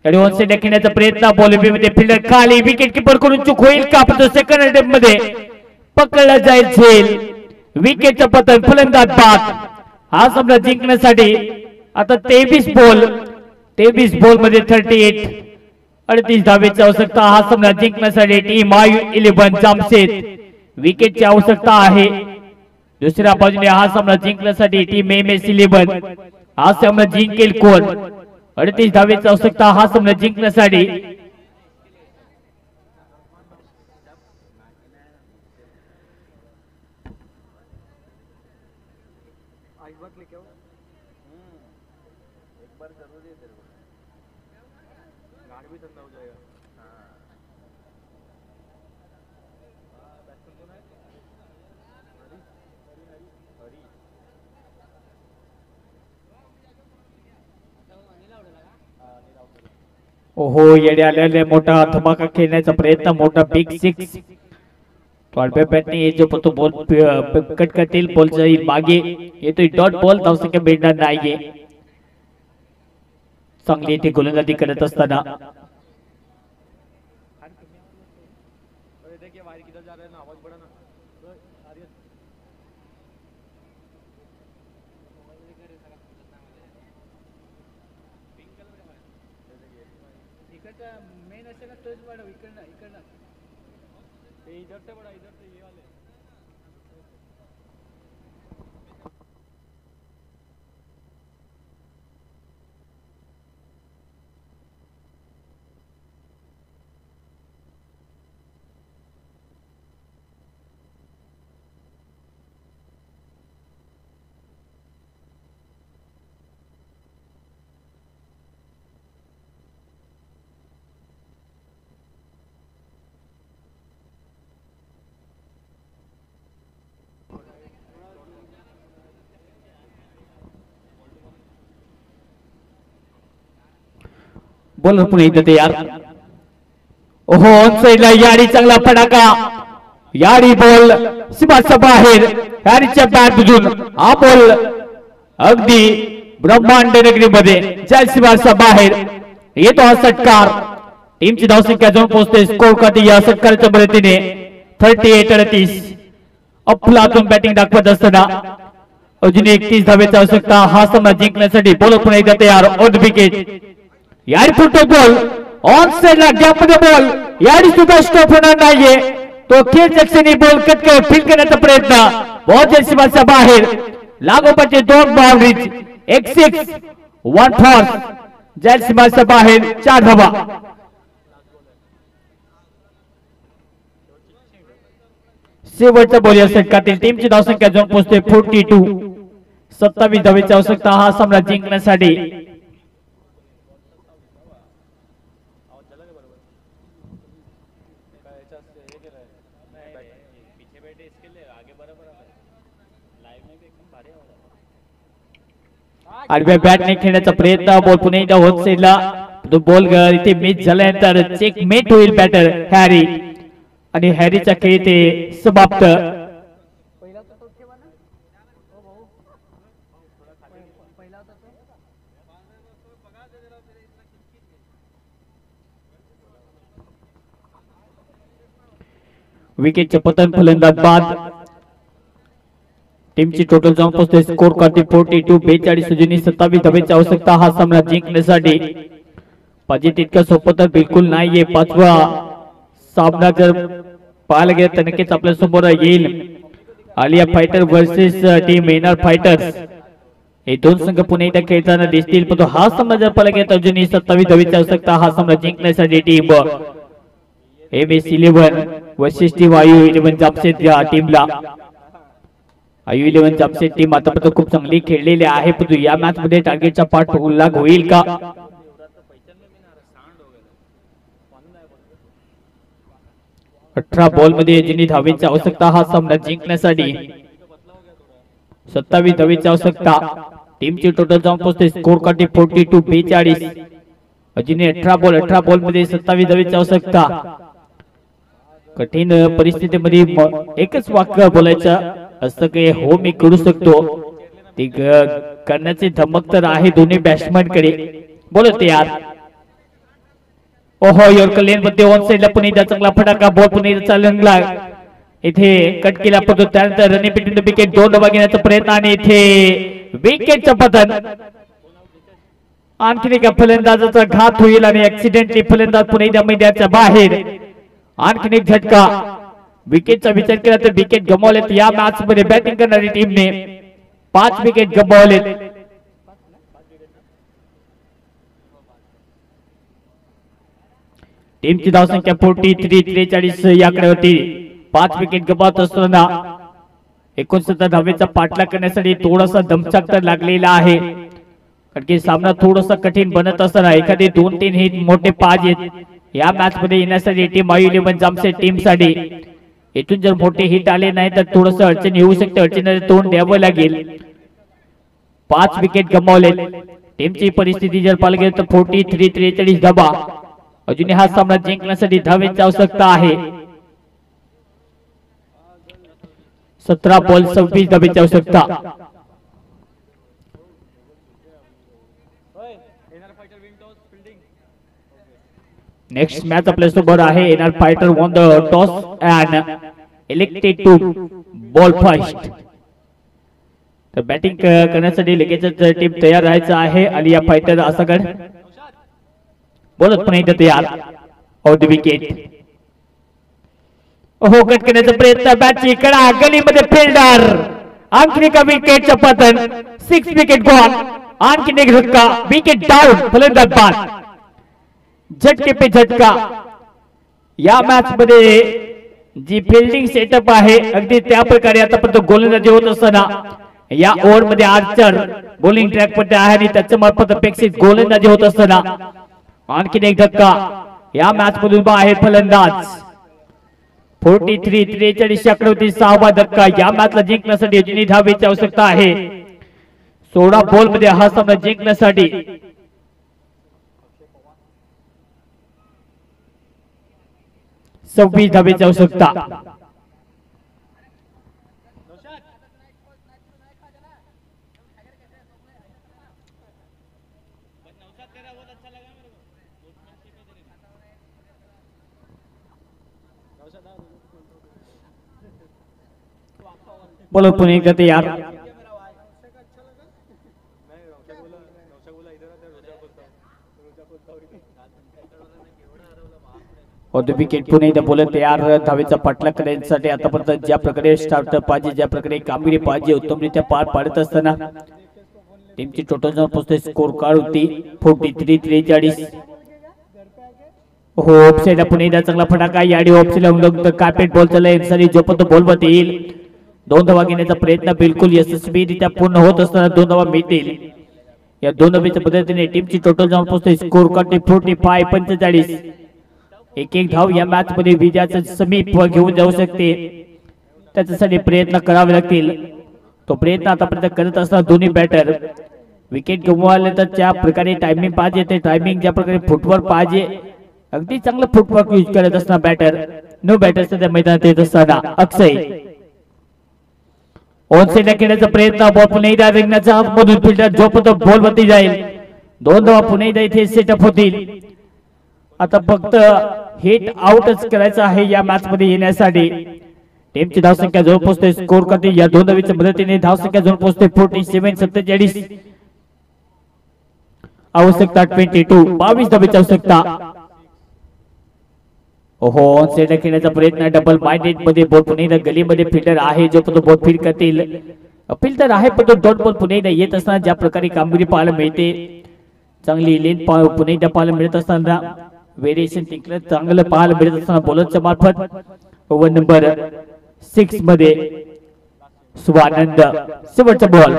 आणि ऑनसेट खेळण्याचा प्रयत्न बॉल मध्ये फिल्डर खाली विकेट किपर कडून चूक होईल का. पण सेकंड अटेम्प्ट मध्ये पकडला जाईल झेल. विकेटचं पतन फलंदाज बाद. हा सामना जिंकण्यासाठी आता 23 बॉल मध्ये 38. 38 धावेची आवश्यकता हा सामना जिंकण्यासाठी टीम आयु11 जामशेद. विकेटची आवश्यकता आहे. दुसऱ्या बाजूने हा सामना जिंकण्यासाठी टीम MS11 हा सामना जिंकेल कोण. 38 धावेची आवश्यकता हा सामना जिंकण्यासाठी एक बार जरूरी है तेरे को गाड़ी भी ठंडा हो जाएगा ओहो येडे आलेले मोठा धमाका खेळण्याचा प्रयत्न मोठा बिग सिक्स थोड्या बॅटने जो पण तो बॉल कट करतील बॉल जाईल मागे येतोय डॉट बॉल धावसंख्या मिळणार नाहीये चांगली इथे गोलंदाजी करत असताना अरे देखिए वायर किधर जा रहा है ना आवाज बढ़ा ना आर्यन इकडचा मेन असेल ना तोच वाढव इकडनं इकडनं ते इधर से बड़ा इधर से ये वाले बॉलर पुन्हा इथं ते यार ओहो ऑन साइडला याडी चांगला फटाका याडी बॉल सीमाच्या बाहेर याडीच्या बॅट बुजून हा बॉल अगदी ब्रह्मांड नगरीमध्ये जय सीमाच्या बाहेर येतो हा षटकार टीमची धावसंख्या जाऊन पोहोचते स्कोर करते या षटकाराच्या मदतीने 38-38 अफलातून बॅटिंग दाखवत असताना अजून 31 धावेची आवश्यकता हा सामना जिंकण्यासाठी बॉलर पुन्हा एकदा तयार ऑन विकेट याडी फुटतो बॉल ऑन साइडला गॅप मध्ये बॉल याडी सुद्धा स्टॉप होणार नाहीये तो खेळ जक्षणी बॉल कट कर फील्ड करण्याचा प्रयत्न बॉल सीमाच्या बाहेर लागोपाठचे दोन बाउंड्रीज एक सिक्स वन फॉर जय सीमाच्या बाहेर 4 धावा शेवटच्या बॉल या षटकातील टीमची धावसंख्या जाऊन पोहोचते 42 27 धावेची आवश्यकता हा सामना जिंकण्यासाठी आडव्या बॅटने खेळण्याचा प्रयत्न बॉल पुन्हा एकदा होत साइडला तो बॉल इथे मिस झाल्यानंतर चेकमेट होईल बॅटर हॅरी आणि हॅरीचा खेळ ते समाप्त विकेटचे पतन फलंदाज बाद टीमची टोटल जाऊन पोहोचते स्कोर करते 42 42 अजूनही 27 धावेची आवश्यकता हा सामना जिंकण्यासाठी पाहिजे तितकं सोपं तर बिलकुल नाहीये पाचवा सामना जर पाहायला गेलं तर नक्कीच आपल्या समोर येईल Aliya fighter versus team NR fighters हे दोन संघ पुन्हा एकदा खेळताना दिसतील पण हा सामना जर पाहायला गेला तर अजूनही 27 धावेची आवश्यकता हा सामना जिंकण्यासाठी टीम MS11 वर्सेस टीम आयु 11 जामशेद या टीमला आयु 11 जामशेद टीम आतापर्यंत खूप चांगली खेळलेली आहे पण या मॅच मध्ये टार्गेटचा पाठ उल्लाग होईल का 18 बॉल मध्ये अजूनही धावेची आवश्यकता हा सामना जिंकण्यासाठी 27 धावेची आवश्यकता टीमची टोटल जाऊन पोहोचते स्कोर करते 42 42 अजूनही 18 बॉल मध्ये 27 धावेची आवश्यकता कठीण परिस्थितीमध्ये एकच वाक्य बोलायचं असं काही हो मी करू शकतो ते करण्याची धमक तर आहे दोन्ही बॅट्समॅन कडे बोलत यार ओहो यॉर्कर लेन मध्ये ऑन साइडला पण एकदा चांगला फटाका बॉल पण एकदा चालला इथे कट केला पडतो त्यानंतर रनिंग बिटवीन द विकेट 2 धावा घेण्याचा प्रयत्न आणि इथे विकेटचं पतन आणखी एका फलंदाजाचा घात होईल आणि ऍक्सिडेंटली फलंदाज पुन्हा एकदा मैदानाच्या बाहेर आणखी एक झटका विकेटचा विचार केला तर विकेट गमावलेत या मॅच मध्ये बॅटिंग करणारी टीमने 5 विकेट गमावलेत टीमची धावसंख्या 43 43 या आकड्यावरती 5 विकेट गमावत असताना 69 धावेचा पाठलाग करण्यासाठी थोडासा दमछाक तर लागलेला आहे, कारण की सामना थोडासा कठीण बनत असताना एखादी 2-3 हिट मोठे पाहिजेत या मॅच मध्ये येण्यासाठी टीम IU11 जामसेट टीम साठी. इथून जर मोठे हिट आले नाही तर थोडस अडचण येऊ शकते, अडचणीला तोंड द्यावं लागेल. 5 विकेट गमावले. टीमची परिस्थिती जर पाहिली गेली तर 43-43 धावा. अजूनही हा सामना जिंकण्यासाठी धावेची आवश्यकता आहे. 17 बॉल 26 धावेची आवश्यकता. नेक्स्ट मॅच आपल्यासोबत आहे. NR fighter won the toss and elected to bowl first. तर बॅटिंग करण्यासाठी लगेच टीम तयार राहायचं आहे. आलिया फायटर आसागड बोलत पण इथं तयार. Out wicket. हो, कट करण्याचा प्रयत्न. बॅटची कडा गलीमध्ये फिल्डर. आणखी एका विकेटचं पतन. 6 विकेट गॉन. आणखी एक धक्का. Wicket down. फलंदाज बाद. झटके पे झटका. या मॅच मध्ये जी फिल्डिंग सेटअप आहे अगदी त्या प्रकारे आतापर्यंत गोलंदाजी होत असताना या ओव्हर मध्ये आर्चर बॉलिंग ट्रॅक मध्ये आहे आणि त्याच्या मार्फत अपेक्षित गोलंदाजी होत असताना आणखीन एक धक्का. या मॅच मधून उभा आहे फलंदाज. 43-43 आकडेवरती 6वा धक्का. या मॅचला जिंकण्यासाठी अजूनही धावेची आवश्यकता आहे. 16 बॉल मध्ये हा सामना जिंकण्यासाठी 26 धावेची आवश्यकता. बोलो पुणे कहते यार विकेट पुणे इथे बोलत यार. धावेचा पाठलाग करण्यासाठी आतापर्यंत ज्या प्रकारे स्टार्टर पाहिजे, ज्या प्रकारे कामगिरी पाहिजे उत्तमरित्या पार पाडत असताना टीमची टोटल जर पोहोचते स्कोर कार्ड होती 43-43. हो, ऑफसाइड पुणे इथे चांगला फटाका. याडी ऑफसाइड कार्पेट बॉल चालला जोपर्यंत बॉल मध्ये येईल 2 धावा घेण्याचा प्रयत्न बिलकुल यशस्वीरित्या पूर्ण होत असताना 2 धावा मिळतील. या 2 धावेच्या पद्धतीने टीमची टोटल जाऊन पोहोचते स्कोर कार्ड 45-45. एक धाव या मॅच मध्ये विजयाचं समीप घेऊन जाऊ शकते. त्याच्यासाठी प्रयत्न करावे लागतील. तो प्रयत्न आतापर्यंत करत असताना दोन्ही बॅटर विकेट गमवायला तर ज्या प्रकारे टायमिंग पाहिजे ते टायमिंग ज्या प्रकारे फुटवर्क पाहिजे अगदी चांगलं फुटवर्क यूज करत असताना बॅटर नो बॅटर सध्या मैदानात येत असताना अक्षय ऑन साइडला खेळण्याचा प्रयत्न. बॉल पुन्हा एकदा रिंगण्याचा मधून फिल्डर जोपर्यंत बॉल वरती जाईल 2 धावा पुन्हा एकदा इथे सेटअप होतील. आता फक्त हिट आउटच करायचं आहे या मॅच मध्ये येण्यासाठी. टीमची धावसंख्या जवळ पोहोचते स्कोर करते या 2 धावेच्या मदतीने धावसंख्या जवळ पोहोचते 47-47. आवश्यकता 22 धावेची आवश्यकता. ओहो, ऑन साइडला खेळण्याचा प्रयत्न. डबल माइंडेड मध्ये बॉल पुन्हा गलीमध्ये फिल्डर आहे जो पण बॉल फीड करतील. फिल्डर आहे पण तो डॉट बॉल पुन्हा येत असताना ज्या प्रकारे कामगिरी पाहायला मिळते चांगली लेन पुन्हा पाहायला मिळत असताना व्हेरिएशन तिकडे चांगलं पाहायला मिळत असताना बॉलरच्या मार्फत ओव्हर नंबर 6 मध्ये स्वानंद शेवटचा बॉल.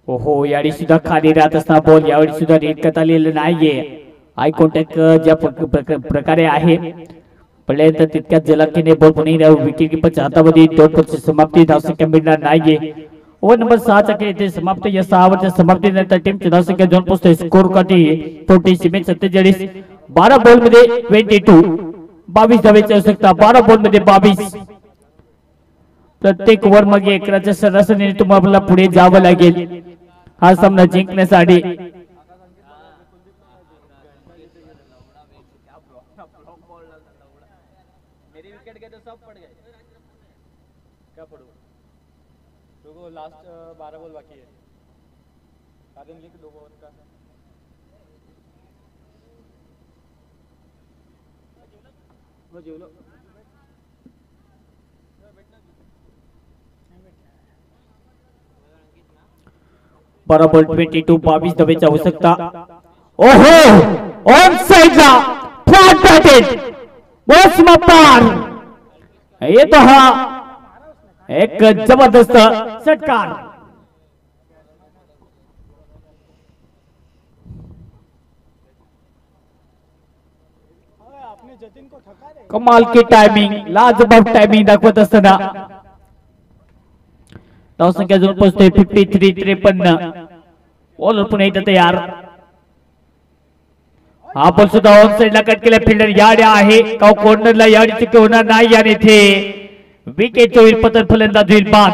ओहो, यावेळी सुद्धा खाली राहत असताना बॉल यावेळी सुद्धा रेड करता आलेलं नाहीये. आय कॉन्टॅक्ट ज्या प्रकारे आहे पहिल्यांदा तितक्याच जलदगतीने बॉल पुन्हा विकेट किपरच्या हातामध्ये डॉट समाप्ती. धावसंख्या मिळणार नाहीये. ओव्हर नंबर 6 चा खेळ इथे समाप्त. या 6 ओव्हरच्या समाप्तीनंतर टीमची धावसंख्या जाऊन पोहोचते स्कोर काठी 47. 12 बॉल मध्ये 22 धावेची आवश्यकता. 12 बॉल मध्ये 22. प्रत्येक ओव्हर मागे 11च्या सरासरीने तुम्हाला पुढे जावं लागेल हा सामना जिंकण्यासाठी. मेरी विकेट गए तो सब पड़ गए. क्या पढ़ूं? देखो लास्ट 12 बॉल बाकी है. आदम लिख 2 ओवर का. वो जेवलो. बरोबर 22 धावेची आवश्यकता. ओहो, ऑन साइडला फ्लॅट बॅटेड बॉस पार येतो हा एक जबरदस्त षटकार. कमाल की टायमिंग, लाजबाब टायमिंग दाखवत असताना धावसंख्या अजून पोहोचते 53-53. बॉलर पुन्हा एकदा तयार. हा बॉल सुद्धा ऑन साइडला कट केला. फिल्डर याड आहे का कॉर्नरला याड चुकी होणार नाही आणि इथे विकेट होईल. पतन फलंदाज होईल बाद.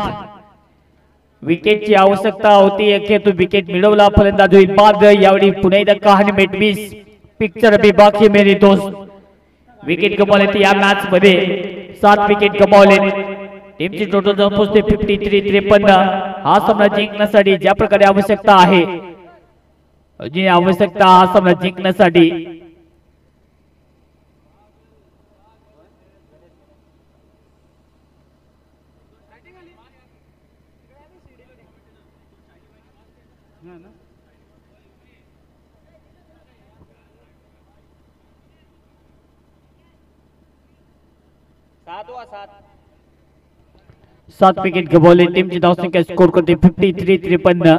विकेटची आवश्यकता होती, अखेर विकेट मिळवला. फलंदाज होईल बाद. यावेळी पुन्हा एकदा कहाणी मेटवीस. पिक्चर अभी बाकी मेरे दोस्त. विकेट गमावले या मॅच मध्ये 7 विकेट गमावले. टीमची टोटल जाऊन पोहोचते 53-53. हा सामना जिंकण्यासाठी ज्या प्रकारे आवश्यकता आहे, जी आवश्यकता हा सामना जिंकण्यासाठी सात विकेट गमावले. टीमची धावसंख्या स्कोर करते 53-53.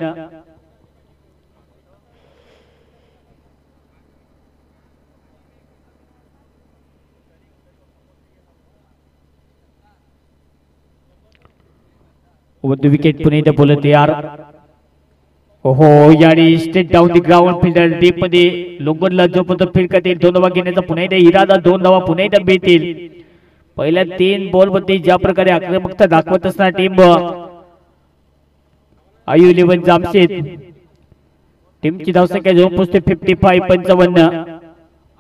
विकेट पुणे इथे बोलत यार. हो याने straight down the ground. Fielder deep मध्ये लोंगरला जोपर्यंत फील्ड करतील 2 धावा घेण्याचा पुन्हा एकदा इरादा. 2 धावा पुन्हा एकदा मिळतील. पहिल्या 3 बॉल मध्ये ज्या प्रकारे आक्रमकता दाखवत असणार टीम आयु 11 जामशेद. टीमची धावसंख्या जाऊन पोहोचते 55-55.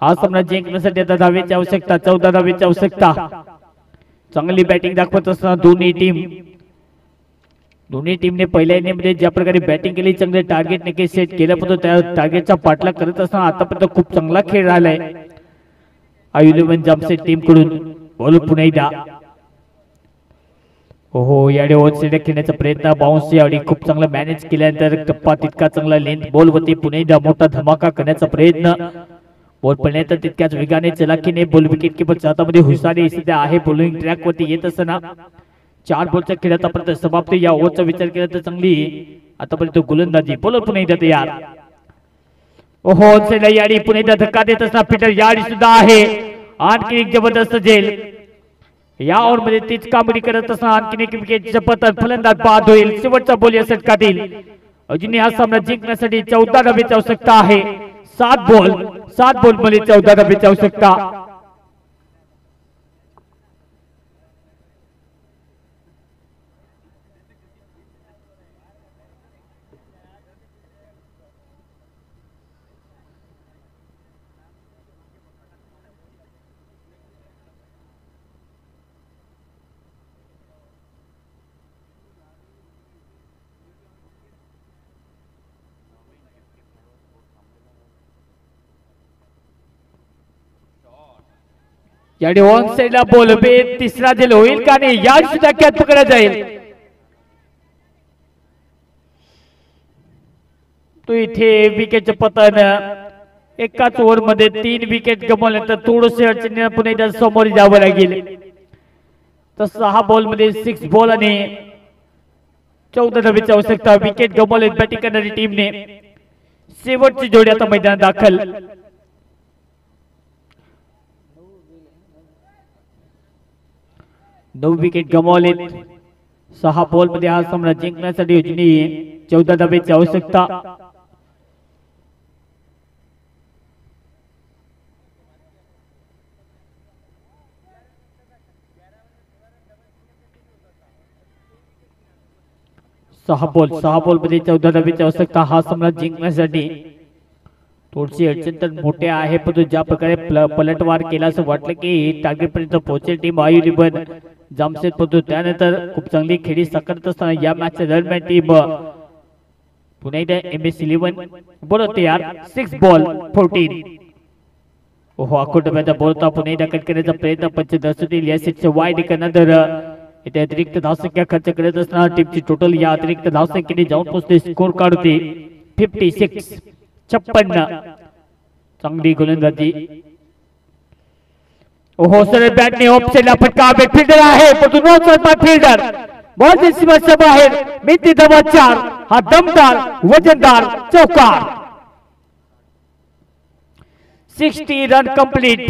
हा सामना जिंकण्यासाठी आता धावेची आवश्यकता, 14 धावेची आवश्यकता. चांगली बॅटिंग दाखवत असताना दोन्ही टीमने पहिल्या इनिंगमध्ये ज्या प्रकारे बॅटिंग केली, चांगले टार्गेट नक्की सेट केलं, पण त्या टार्गेटचा पाठलाग करत असताना आतापर्यंत खूप चांगला खेळ राहिलाय आयु 11 जामशेद टीम कडून. बॉल पुन्हा एकदा. हो याडे ओन साइड खेळण्याचा प्रयत्न. बाउन्स यावेळी खूप चांगला मॅनेज केल्यानंतर टप्पा तितका चांगला लेंथ बॉल वरती पुन्हा एकदा मोठा धमाका करण्याचा प्रयत्न. बॉल पडण्यात तितक्याच वेगाने चलाखीने बॉल विकेट किपर हातामध्ये हुशारी सध्या आहे. बॉलिंग ट्रॅक वरती येत असताना 4 बॉलच्या खेळात आतापर्यंत समाप्ती. या ओव्हरचा विचार केला तर चांगली आतापर्यंत गोलंदाजी. बॉलर पुन्हा एकदा तयार. ओहो साइडला याडी पुन्हा एकदा धक्का देत असताना फिल्डर याडी सुद्धा आहे. आणखी एक जबरदस्त झेल. या ओव्हर मध्ये तीच कामगिरी करत असताना आणखी एक विकेटचं पतन. फलंदाज बाद होईल. शेवटचा बॉल या षटकातील. अजूनही हा सामना जिंकण्यासाठी 14 धावेची आवश्यकता आहे. 7 बॉल मध्ये 14 धावेची आवश्यकता. याडी ऑन साइडला बॉल बे. तिसरा झेल होईल का नाही, याड सुद्धा कॅच पकडला जाईल. तो इथे विकेटचे पतन. एकाच ओव्हर मध्ये 3 विकेट गमावल्यानंतर थोडसे अडचणीने पुन्हा एकदा समोर जावं लागेल. तर 6 बॉल मध्ये 6 बॉल आणि 14 धावेची आवश्यकता. विकेट गमावले बॅटिंग करणारी टीमने. शेवटची जोडी आता मैदानात दाखल. 9 विकेट गमावले. 6 बॉल मध्ये हा सामना जिंकण्यासाठी अजूनही 14 धावेची आवश्यकता. सहा बॉल मध्ये 14 धावेची आवश्यकता. हा सामना जिंकण्यासाठी थोडीशी अडचण तर मोठे आहे, पण ज्या प्रकारे पलटवार केला असं वाटलं की टार्गेट पर्यंत पोहोचेल टीम आयु 11 जामशेद. पण त्यानंतर खूप चांगली खेळी साकारत असताना या मॅचच्या दरम्यान टीम पुन्हा एकदा MS 11 बोलत यार. 6 बॉल 14. ओहो अकोटब्याचा बोलता पुन्हा एकदा कट करण्याचा प्रयत्न. पंचदर्शतील या सेटचे वाईड करण्यानंतर इथे अतिरिक्त धावसंख्या खर्च करत असताना टीमची टोटल या अतिरिक्त धावसंख्येने जाऊन पोहोचते. स्कोर कार्ड होते 56. चांगली गोलंदाजी. ओहो सरळ बॅटने ऑफ साइडला फटका बॅकफिल्डर आहे परंतु नो चल फिल्डर बॉल सीमाच्या बाहेर मिती दबा 4 हा दमदार वजनदार चौकार 60 रन कंप्लीट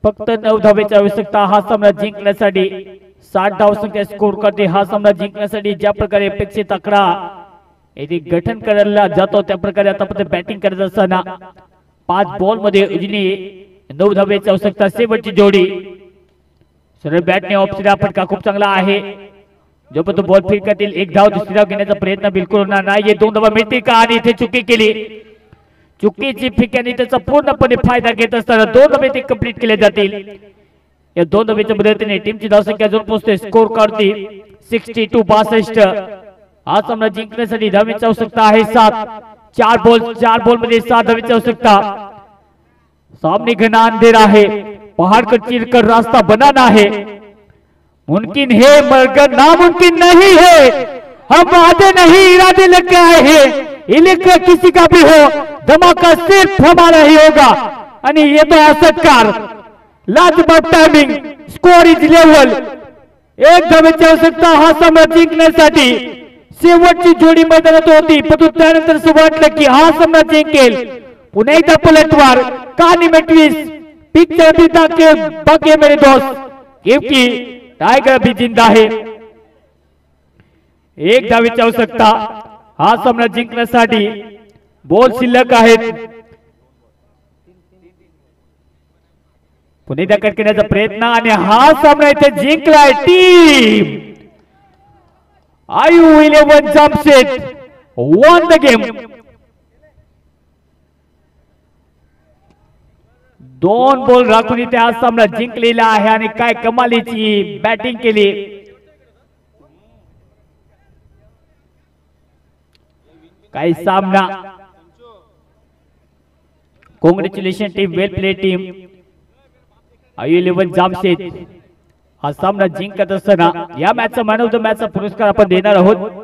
फक्त 9 धावेची आवश्यकता हा सामना जिंकण्यासाठी 60 धावसंख्या स्कोर करते हा सामना जिंकण्यासाठी ज्या प्रकारे अपेक्षित आकडा येथे गठन करायला जातो त्या प्रकारे आतापर्यंत बॅटिंग करत असताना 5 बॉल मध्ये उजनी 9 धावेची आवश्यकता शेवटची जोडी सरळ बॅटने ऑफ साइड फटका खूप चांगला आहे जोपर्यंत बॉल फील्ड करतील 1 धाव दुसरी धाव घेण्याचा प्रयत्न बिलकुल होणार नाही 2 धावा मिळतील का आणि इथे चुकी केली चुकीची फिक्याने त्याचा पूर्णपणे फायदा घेत असताना 2 धावे ते कंप्लीट केले जातील या 2 धावेच्या मदतीने टीमची धावसंख्या जोर पोहोचते स्कोर करते 62 हा सामना जिंकण्यासाठी धावेची आवश्यकता आहे 7 4 बॉल मध्ये 7 धावेची आवश्यकता सामने घना अंधेरा है पहाड़ को चीर कर रास्ता बनाना है मुमकिन है मगर नामुमकिन नहीं है हम वादे नहीं इरादे लेके आए हैं इलेक्ट्रिक किसी का भी हो धमाका सिर्फ हमारा ही होगा आणि येतो असत्कार लाजबाब टायमिंग स्कोर इज लेवल 1 धावेची आवश्यकता हा सामना जिंकण्यासाठी शेवटची जोडी मैदानात होती परंतु त्यानंतर असं वाटलं की हा सामना जिंकेल पुन्हा एकदा पलटवार कहानी में ट्विस्ट पिक्चर भी ताकि बाकी मेरे दोस्त क्योंकि टाइगर भी जिंदा है 1 धावेची आवश्यकता हा सामना जिंकण्यासाठी बॉल शिल्लक आहेत पुन्हा एकदा कट करण्याचा प्रयत्न आणि हा सामना इथे जिंकलाय टीम आयु 11 जामशेद won the game 2 बॉल राखून इथे हा सामना जिंकलेला आहे आणि काय कमालीची बॅटिंग केली काय सामना कॉंग्रॅच्युलेशन टीम वेल प्ले टीम आयु 11 जामशेद हा सामना जिंकत असताना या मॅचचा मॅन ऑफ द मॅचचा पुरस्कार आपण देणार आहोत